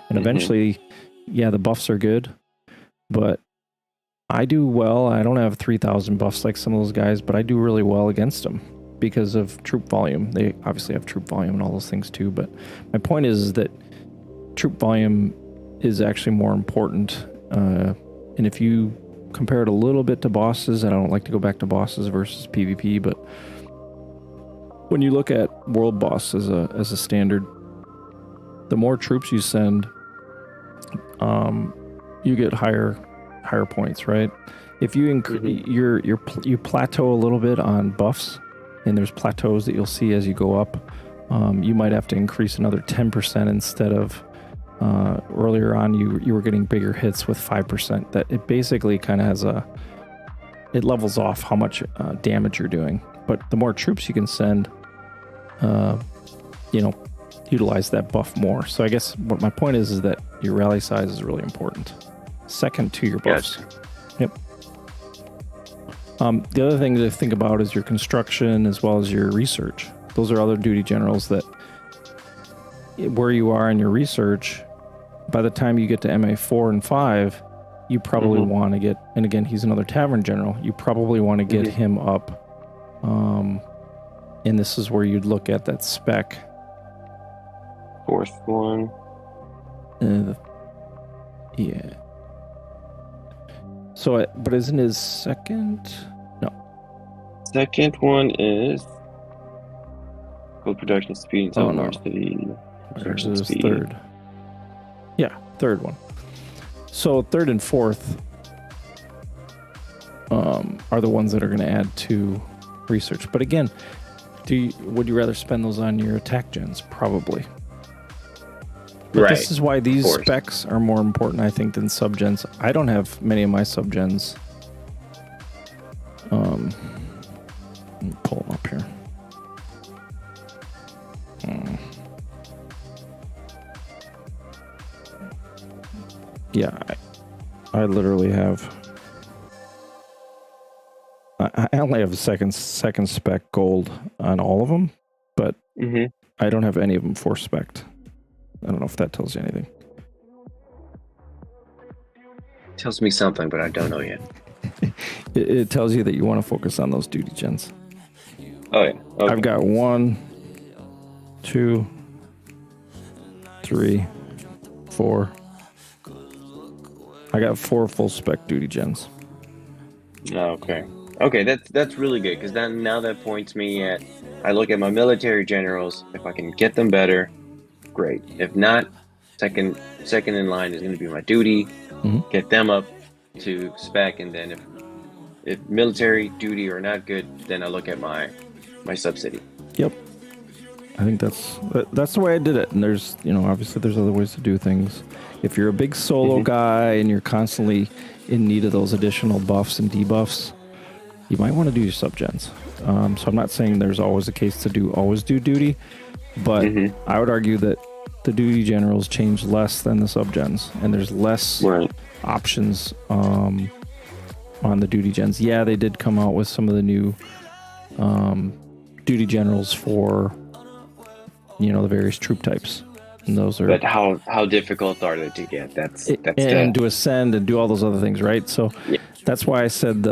And eventually, the buffs are good, but I do well. I don't have 3,000 buffs like some of those guys, but I do really well against them because of troop volume. They obviously have troop volume and all those things too, but my point is that troop volume is actually more important. And if you compare it a little bit to bosses, and I don't like to go back to bosses versus PvP, but when you look at world boss as a standard, the more troops you send, you get higher points, right? If you you plateau a little bit on buffs, and there's plateaus that you'll see as you go up, you might have to increase another 10% instead of earlier on you were getting bigger hits with 5%. That it basically kind of it levels off how much damage you're doing. But the more troops you can send, utilize that buff more. So I guess what my point is that your rally size is really important. Second to your buffs. Gotcha. Yep. The other thing to think about is your construction as well as your research. Those are other duty generals that where you are in your research, by the time you get to MA 4 and 5, you probably want to get, and again, he's another tavern general, you probably want to get him up. And this is where you'd look at that spec. Fourth one. Yeah. So, but isn't his second? No. Second one is gold production speed and velocity. Production There's speed. third. Yeah, third one. So third and fourth are the ones that are going to add to research. But again, would you rather spend those on your attack gens? Probably. But Right. this is why these specs are more important, I think, than subgens. I don't have many of my subgens. Let me pull them up here. Yeah, I literally have. I only have a second spec gold on all of them, but I don't have any of them 4 spec'd. I don't know if that tells you anything. Tells me something, but I don't know yet. It tells you that you want to focus on those duty gens. Oh yeah. Okay. I've got 1, 2, 3, 4. I got 4 full spec duty gens. Okay. Okay, that's really good because now that points me at. I look at my military generals. If I can get them better, great. If not, second in line is going to be my duty. Get them up to spec, and then if military duty are not good, then I look at my subsidy. Yep. I think that's the way I did it. And there's, obviously there's other ways to do things. If you're a big solo guy and you're constantly in need of those additional buffs and debuffs, you might want to do your subgens. So I'm not saying there's always a case to always do duty, but I would argue that the duty generals change less than the subgens, and there's less options on the duty gens. Yeah, they did come out with some of the new duty generals for the various troop types, and those are. But how difficult are they to get? That's to ascend and do all those other things, right? So that's why I said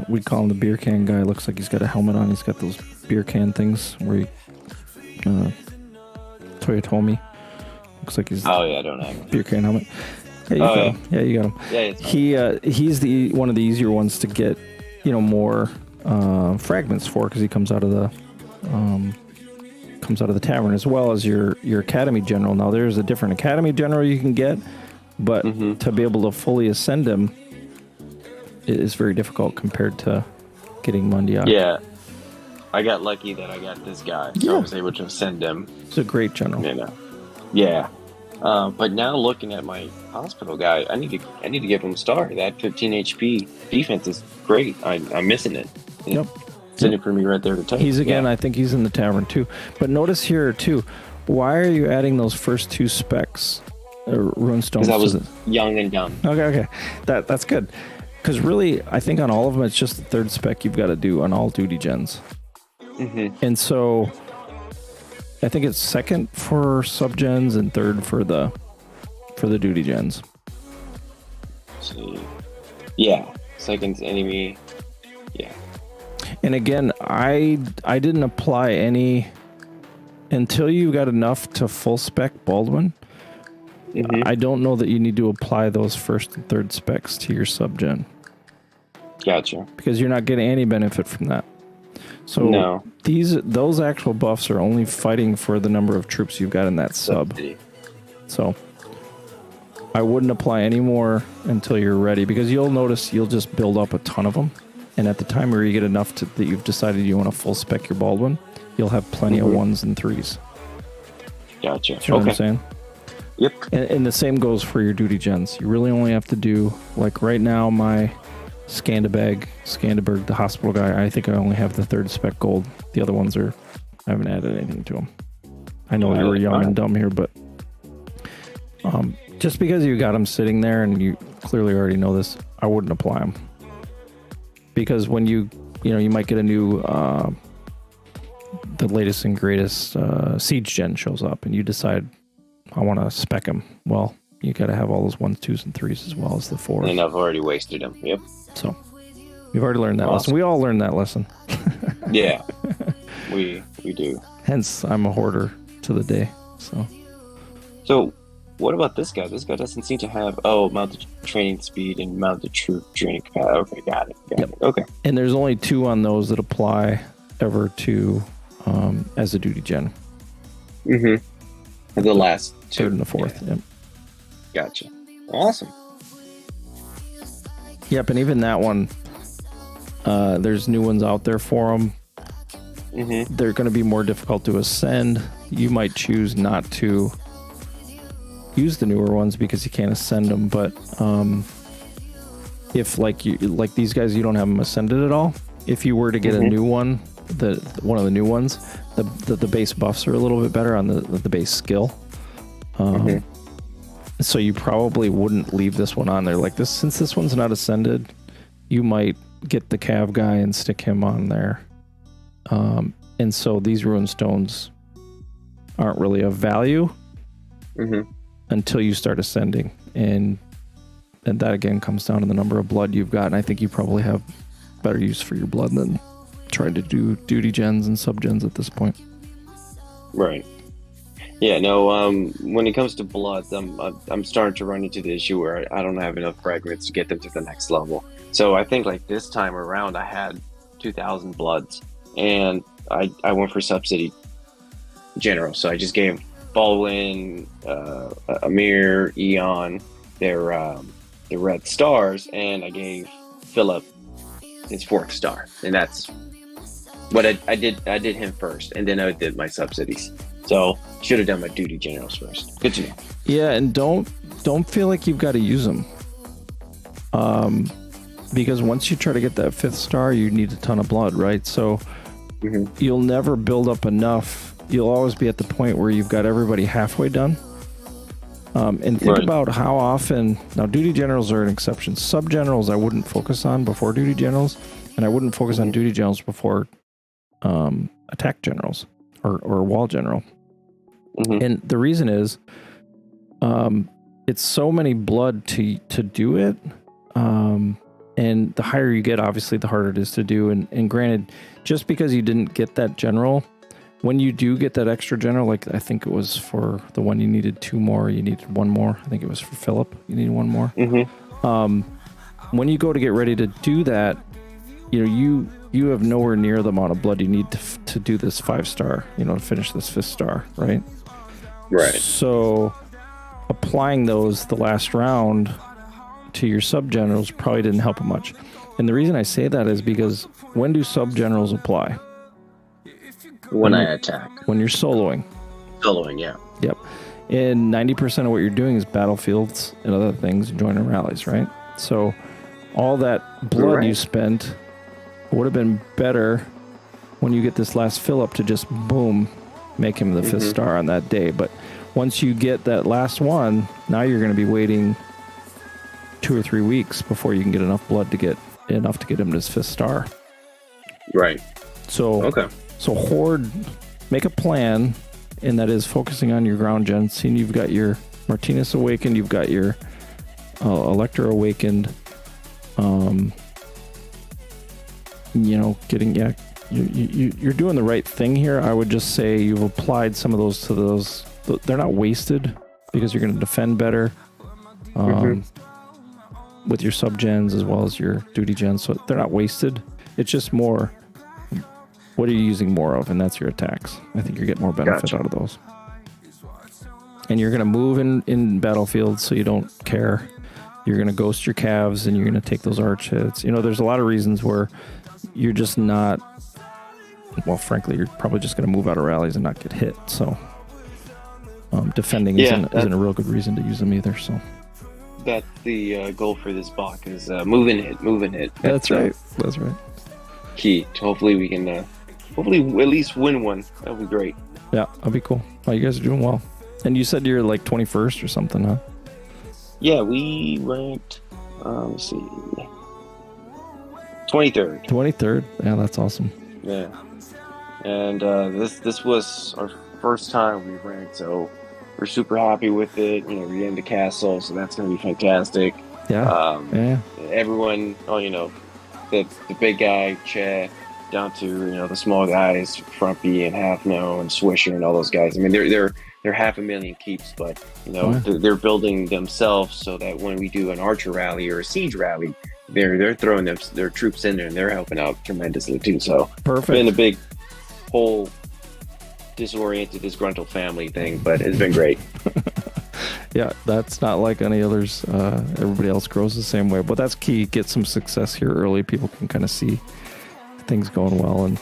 we call him the beer can guy. Looks like he's got a helmet on. He's got those beer can things where Toyotomi. Looks like he's. Oh yeah, I don't have beer can helmet. Yeah, you got him. Yeah, he's one of the easier ones to get, more fragments for, because he comes out of the tavern, as well as your academy general. Now there's a different academy general you can get, but to be able to fully ascend him is very difficult compared to getting Mundiak. Yeah, I got lucky that I got this guy, so I was able to ascend him. He's a great general. Yeah. But now looking at my hospital guy, I need to give him a star. That 15 HP defense is great. I'm missing it. Yep. Send it for me right there to take. I think he's in the tavern too. But notice here too, why are you adding those first 2 specs, runestones? Because I was young and dumb. Okay. That's good. Because really, I think on all of them, it's just the 3rd spec you've got to do on all duty gens. And so I think it's 2nd for subgens and 3rd for the duty gens. Let's see. Yeah, 2nd's enemy. Yeah. And again, I didn't apply any until you got enough to full spec Baldwin. I don't know that you need to apply those 1st and 3rd specs to your subgen. Gotcha. Because you're not getting any benefit from that. So those actual buffs are only fighting for the number of troops you've got in that sub. So I wouldn't apply any more until you're ready, because you'll notice you'll just build up a ton of them. And at the time where you get enough that you've decided you want to full spec your Baldwin, you'll have plenty of 1s and 3s. Gotcha. You know what I'm saying? Yep. And the same goes for your duty gens. You really only have to do, like right now, my Scandiberg, the hospital guy, I think I only have the 3rd spec gold. The other ones I haven't added anything to them. I know you were young and dumb here, but just because you got them sitting there and you clearly already know this, I wouldn't apply them. Because when you might get a new, the latest and greatest siege gen shows up, and you decide, I want to spec them. Well, you got to have all those 1s, 2s, and 3s as well as the 4s. And I've already wasted them. Yep. So you've already learned that lesson. We all learned that lesson. Yeah, we do. Hence, I'm a hoarder to the day. So what about this guy? This guy doesn't seem to have mounted training speed and mounted troop training capacity. Okay, got it. Okay. And there's only 2 on those that apply ever to as a duty gen. Mm-hmm. The last 2. 3rd and the 4th. Yeah. Yep. Gotcha. Awesome. Yep, and even that one, there's new ones out there for them. Mm-hmm. They're going to be more difficult to ascend. You might choose not to use the newer ones because you can't ascend them. But if like these guys, you don't have them ascended at all. If you were to get a new one, one of the new ones, the base buffs are a little bit better on the base skill. So you probably wouldn't leave this one on there. Like this, since this one's not ascended, you might get the Cav guy and stick him on there. And so these rune stones aren't really of value until you start ascending. And that again comes down to the number of blood you've got. And I think you probably have better use for your blood than trying to do duty gens and sub gens at this point. Right. Yeah, no, when it comes to bloods, I'm starting to run into the issue where I don't have enough fragments to get them to the next level. So I think like this time around I had 2,000 bloods, and I went for subsidy general. So I just gave Baldwin, Amir, Eon their red stars, and I gave Philip his 4th star. And that's what I did. I did him first, and then I did my subsidies. So should have done my duty generals first. Good to know. Yeah, and don't feel like you've got to use them. Because once you try to get that 5th star, you need a ton of blood, right? So you'll never build up enough. You'll always be at the point where you've got everybody halfway done. And think about how often, now duty generals are an exception. Sub generals I wouldn't focus on before duty generals, and I wouldn't focus on duty generals before attack generals or wall general. And the reason is it's so many blood to do it. And the higher you get, obviously, the harder it is to do. And granted, just because you didn't get that general, when you do get that extra general, like I think it was for the one you needed 2 more, you needed 1 more. I think it was for Philip, you needed 1 more. When you go to get ready to do that, you have nowhere near the amount of blood you need to do this 5-star, to finish this 5th star, right? Right. So applying those the last round to your sub generals probably didn't help much. And the reason I say that is because when do sub generals apply? When I attack. When you're soloing. Soloing, yeah. Yep. And 90% of what you're doing is battlefields and other things, joining rallies, right? So all that blood you spent would have been better when you get this last fill up to just boom, make him the 5th star on that day. But once you get that last one, now you're going to be waiting 2 or 3 weeks before you can get enough blood to get him to his 5th star. Right. So hoard, make a plan, and that is focusing on your ground gen. Seeing you've got your Martinez awakened, you've got your Electra awakened. You're doing the right thing here. I would just say you've applied some of those to those. They're not wasted because you're going to defend better with your sub gens as well as your duty gens. So they're not wasted. It's just more, what are you using more of? And that's your attacks. I think you're getting more benefit out of those. and you're going to move in battlefield so you don't care. You're going to ghost your calves, and you're going to take those arch hits. You know, there's a lot of reasons where you're just not, well, frankly, you're probably just going to move out of rallies and not get hit. So defending isn't a real good reason to use them either. So that's the goal for this block is move and hit. That's right. That's right. Key. Hopefully we can hopefully at least win one. That'll be great. Yeah, that'll be cool. Well, you guys are doing well. And you said you're like 21st or something, huh? Yeah, we ranked, let's see, 23rd. 23rd. Yeah, that's awesome. Yeah. And this was our first time we ranked, so we're super happy with it. You know, we're in the castle, so that's going to be fantastic. Yeah. Everyone, the big guy, Che, down to, the small guys, Frumpy and Half No and Swisher and all those guys. I mean, they're 500,000 keeps, but they're building themselves so that when we do an archer rally or a siege rally, they're throwing their troops in there and they're helping out tremendously too. So perfect. It's been a big whole disoriented, disgruntled family thing, but it's been great. Yeah, that's not like any others. Everybody else grows the same way, but that's key. Get some success here early. People can kind of see things going well, and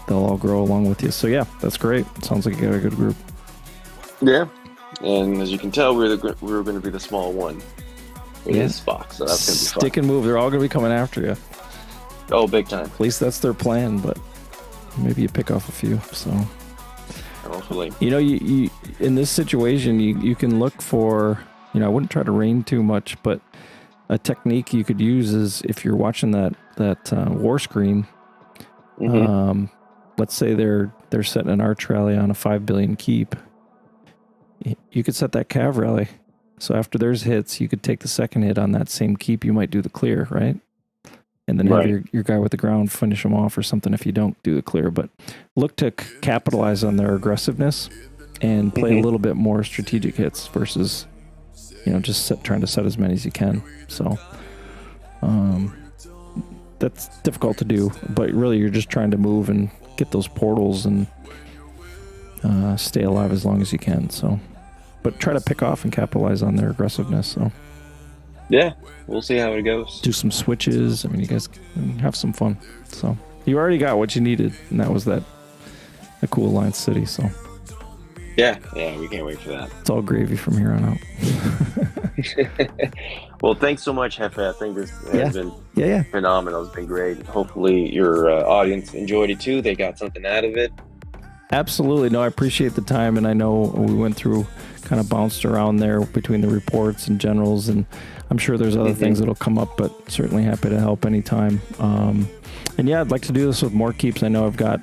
they'll all grow along with you. So yeah, that's great. Sounds like you got a good group. Yeah, and as you can tell, we're going to be the small one in this box, so that's going to be fun. Stick and move. They're all going to be coming after you. Oh, big time. At least that's their plan, but maybe you pick off a few. So hopefully, you in this situation, you can look for. I wouldn't try to rein too much, but a technique you could use is if you're watching that war screen. Mm-hmm. Let's say they're setting an arch rally on a 5 billion keep. You could set that cav rally. So after there's hits, you could take the second hit on that same keep. You might do the clear, right? And then have your guy with the ground finish them off or something if you don't do the clear. But look to capitalize on their aggressiveness and play a little bit more strategic hits versus, just trying to set as many as you can. So that's difficult to do. But really, you're just trying to move and get those portals and stay alive as long as you can. So, but try to pick off and capitalize on their aggressiveness. So, yeah, we'll see how it goes. Do some switches. I mean, you guys can have some fun. So, you already got what you needed, and that was a cool Alliance City. So, yeah, we can't wait for that. It's all gravy from here on out. Well, thanks so much, Hefe. I think this has been phenomenal. It's been great. Hopefully, your audience enjoyed it too. They got something out of it. Absolutely. No, I appreciate the time, and I know we went through, kind of bounced around there between the reports and generals, and I'm sure there's other things that'll come up, but certainly happy to help anytime. And yeah, I'd like to do this with more keeps. I know I've got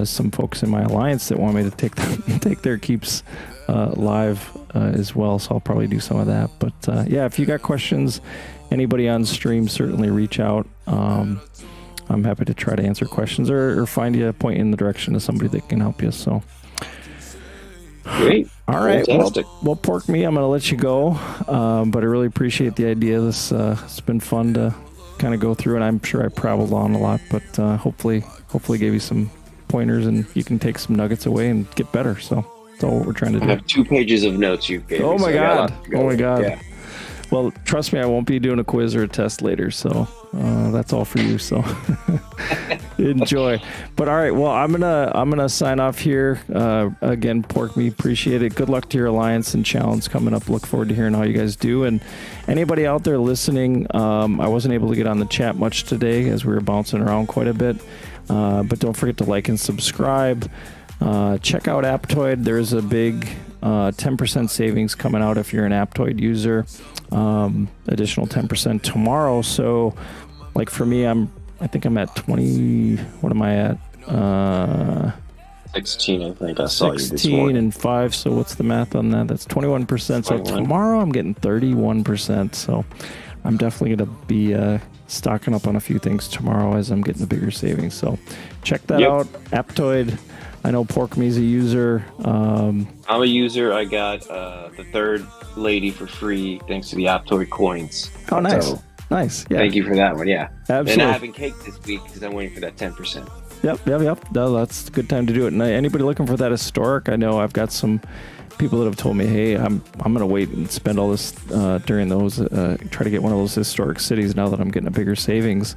some folks in my alliance that want me to take their keeps live as well, so I'll probably do some of that. But yeah, if you got questions, anybody on stream, certainly reach out. I'm happy to try to answer questions or find you a point in the direction of somebody that can help you. So, great. All right. Well, PorkMe, I'm going to let you go. But I really appreciate the idea. It's been fun to kind of go through, and I'm sure I prattled on a lot, but hopefully gave you some pointers, and you can take some nuggets away and get better. So that's all what we're trying to do. I have 2 pages of notes you gave me. Oh my God. Yeah. Well, trust me, I won't be doing a quiz or a test later, so that's all for you. So enjoy. But all right, well, I'm gonna sign off here. Again, PorkMe, appreciate it. Good luck to your alliance and challenge coming up. Look forward to hearing how you guys do. And anybody out there listening, I wasn't able to get on the chat much today as we were bouncing around quite a bit. But don't forget to like and subscribe. Check out Aptoid. There's a big 10% savings coming out if you're an Aptoid user. Additional 10% tomorrow. So, like for me, I think I'm at 20. What am I at? 16, I think I saw you this 16 morning. and 5. So what's the math on that? That's 21%. So tomorrow I'm getting 31%. So I'm definitely going to be stocking up on a few things tomorrow as I'm getting the bigger savings. So check that out. Aptoid. I know PorkMe's a user. I'm a user. I got the third lady for free thanks to the Aptoid coins. Oh, nice. So, nice. Yeah. Thank you for that one. Yeah. Absolutely. And I haven't caked this week because I'm waiting for that 10%. Yep. No, that's a good time to do it. And anybody looking for that historic, I know I've got some people that have told me, hey, I'm gonna wait and spend all this during those, try to get one of those historic cities now that I'm getting a bigger savings.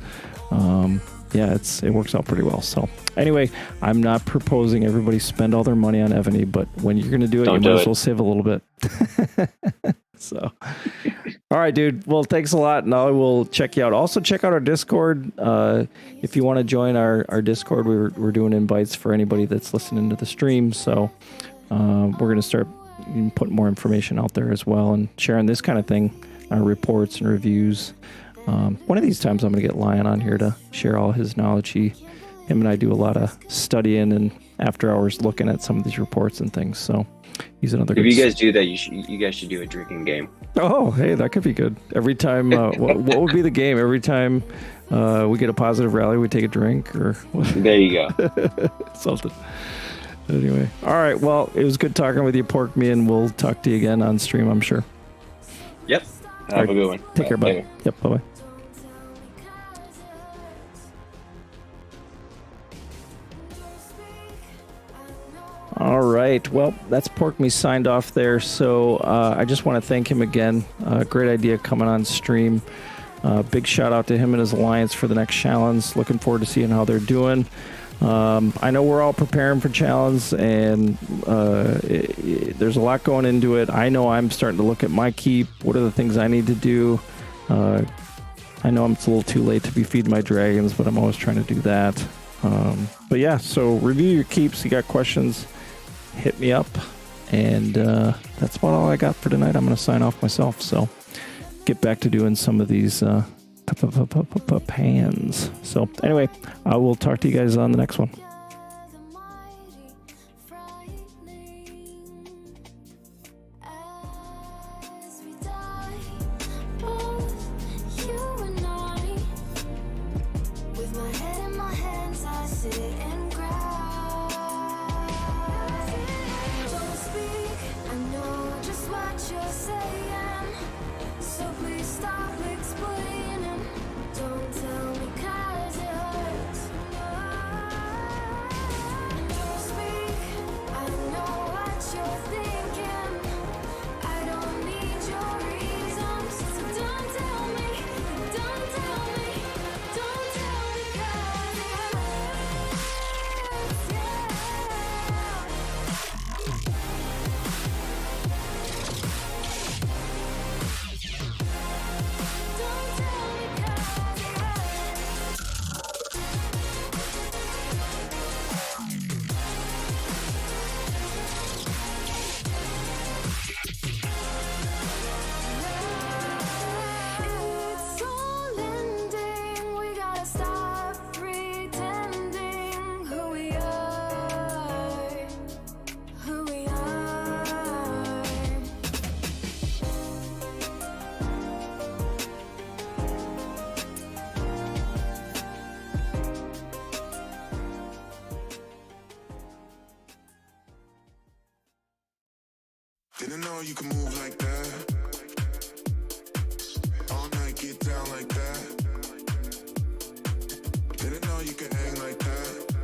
Yeah, it works out pretty well. So anyway, I'm not proposing everybody spend all their money on Evany, but when you're going to do it, you might as well save a little bit. So, all right, dude. Well, thanks a lot, and I will check you out. Also, check out our Discord. If you want to join our Discord, we're doing invites for anybody that's listening to the stream. So we're going to start putting more information out there as well and sharing this kind of thing, our reports and reviews. One of these times I'm going to get Lion on here to share all his knowledge. Him and I do a lot of studying and after hours looking at some of these reports and things. So he's another. If you guys do that, you guys should do a drinking game. Oh, hey, that could be good. Every time, what would be the game? Every time we get a positive rally, we take a drink or what? There you go. Something. Anyway, all right. Well, it was good talking with you, PorkMe, and we'll talk to you again on stream, I'm sure. Yep. Have a good one. Take care, bud. Yep. Bye-bye. All right. Well, that's PorkMe signed off there. So I just want to thank him again. Great idea coming on stream. Big shout out to him and his alliance for the next challenge. Looking forward to seeing how they're doing. I know we're all preparing for challenge, and there's a lot going into it. I know I'm starting to look at my keep. What are the things I need to do? I know it's a little too late to be feeding my dragons, but I'm always trying to do that. But yeah, so review your keeps. You got questions, hit me up. And that's about all I got for tonight. I'm going to sign off myself. So get back to doing some of these pans. So anyway, I will talk to you guys on the next one. Didn't know you can move like that. All night get down like that. Didn't know you can hang like that.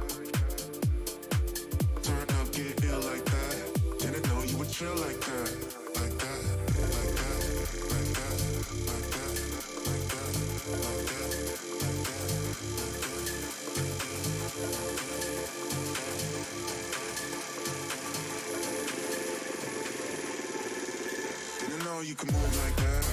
Turn up, get ill like that. Didn't know you would chill like that. Like that, like that, like that, like that, like that, like that, like that. Didn't know you can move like that.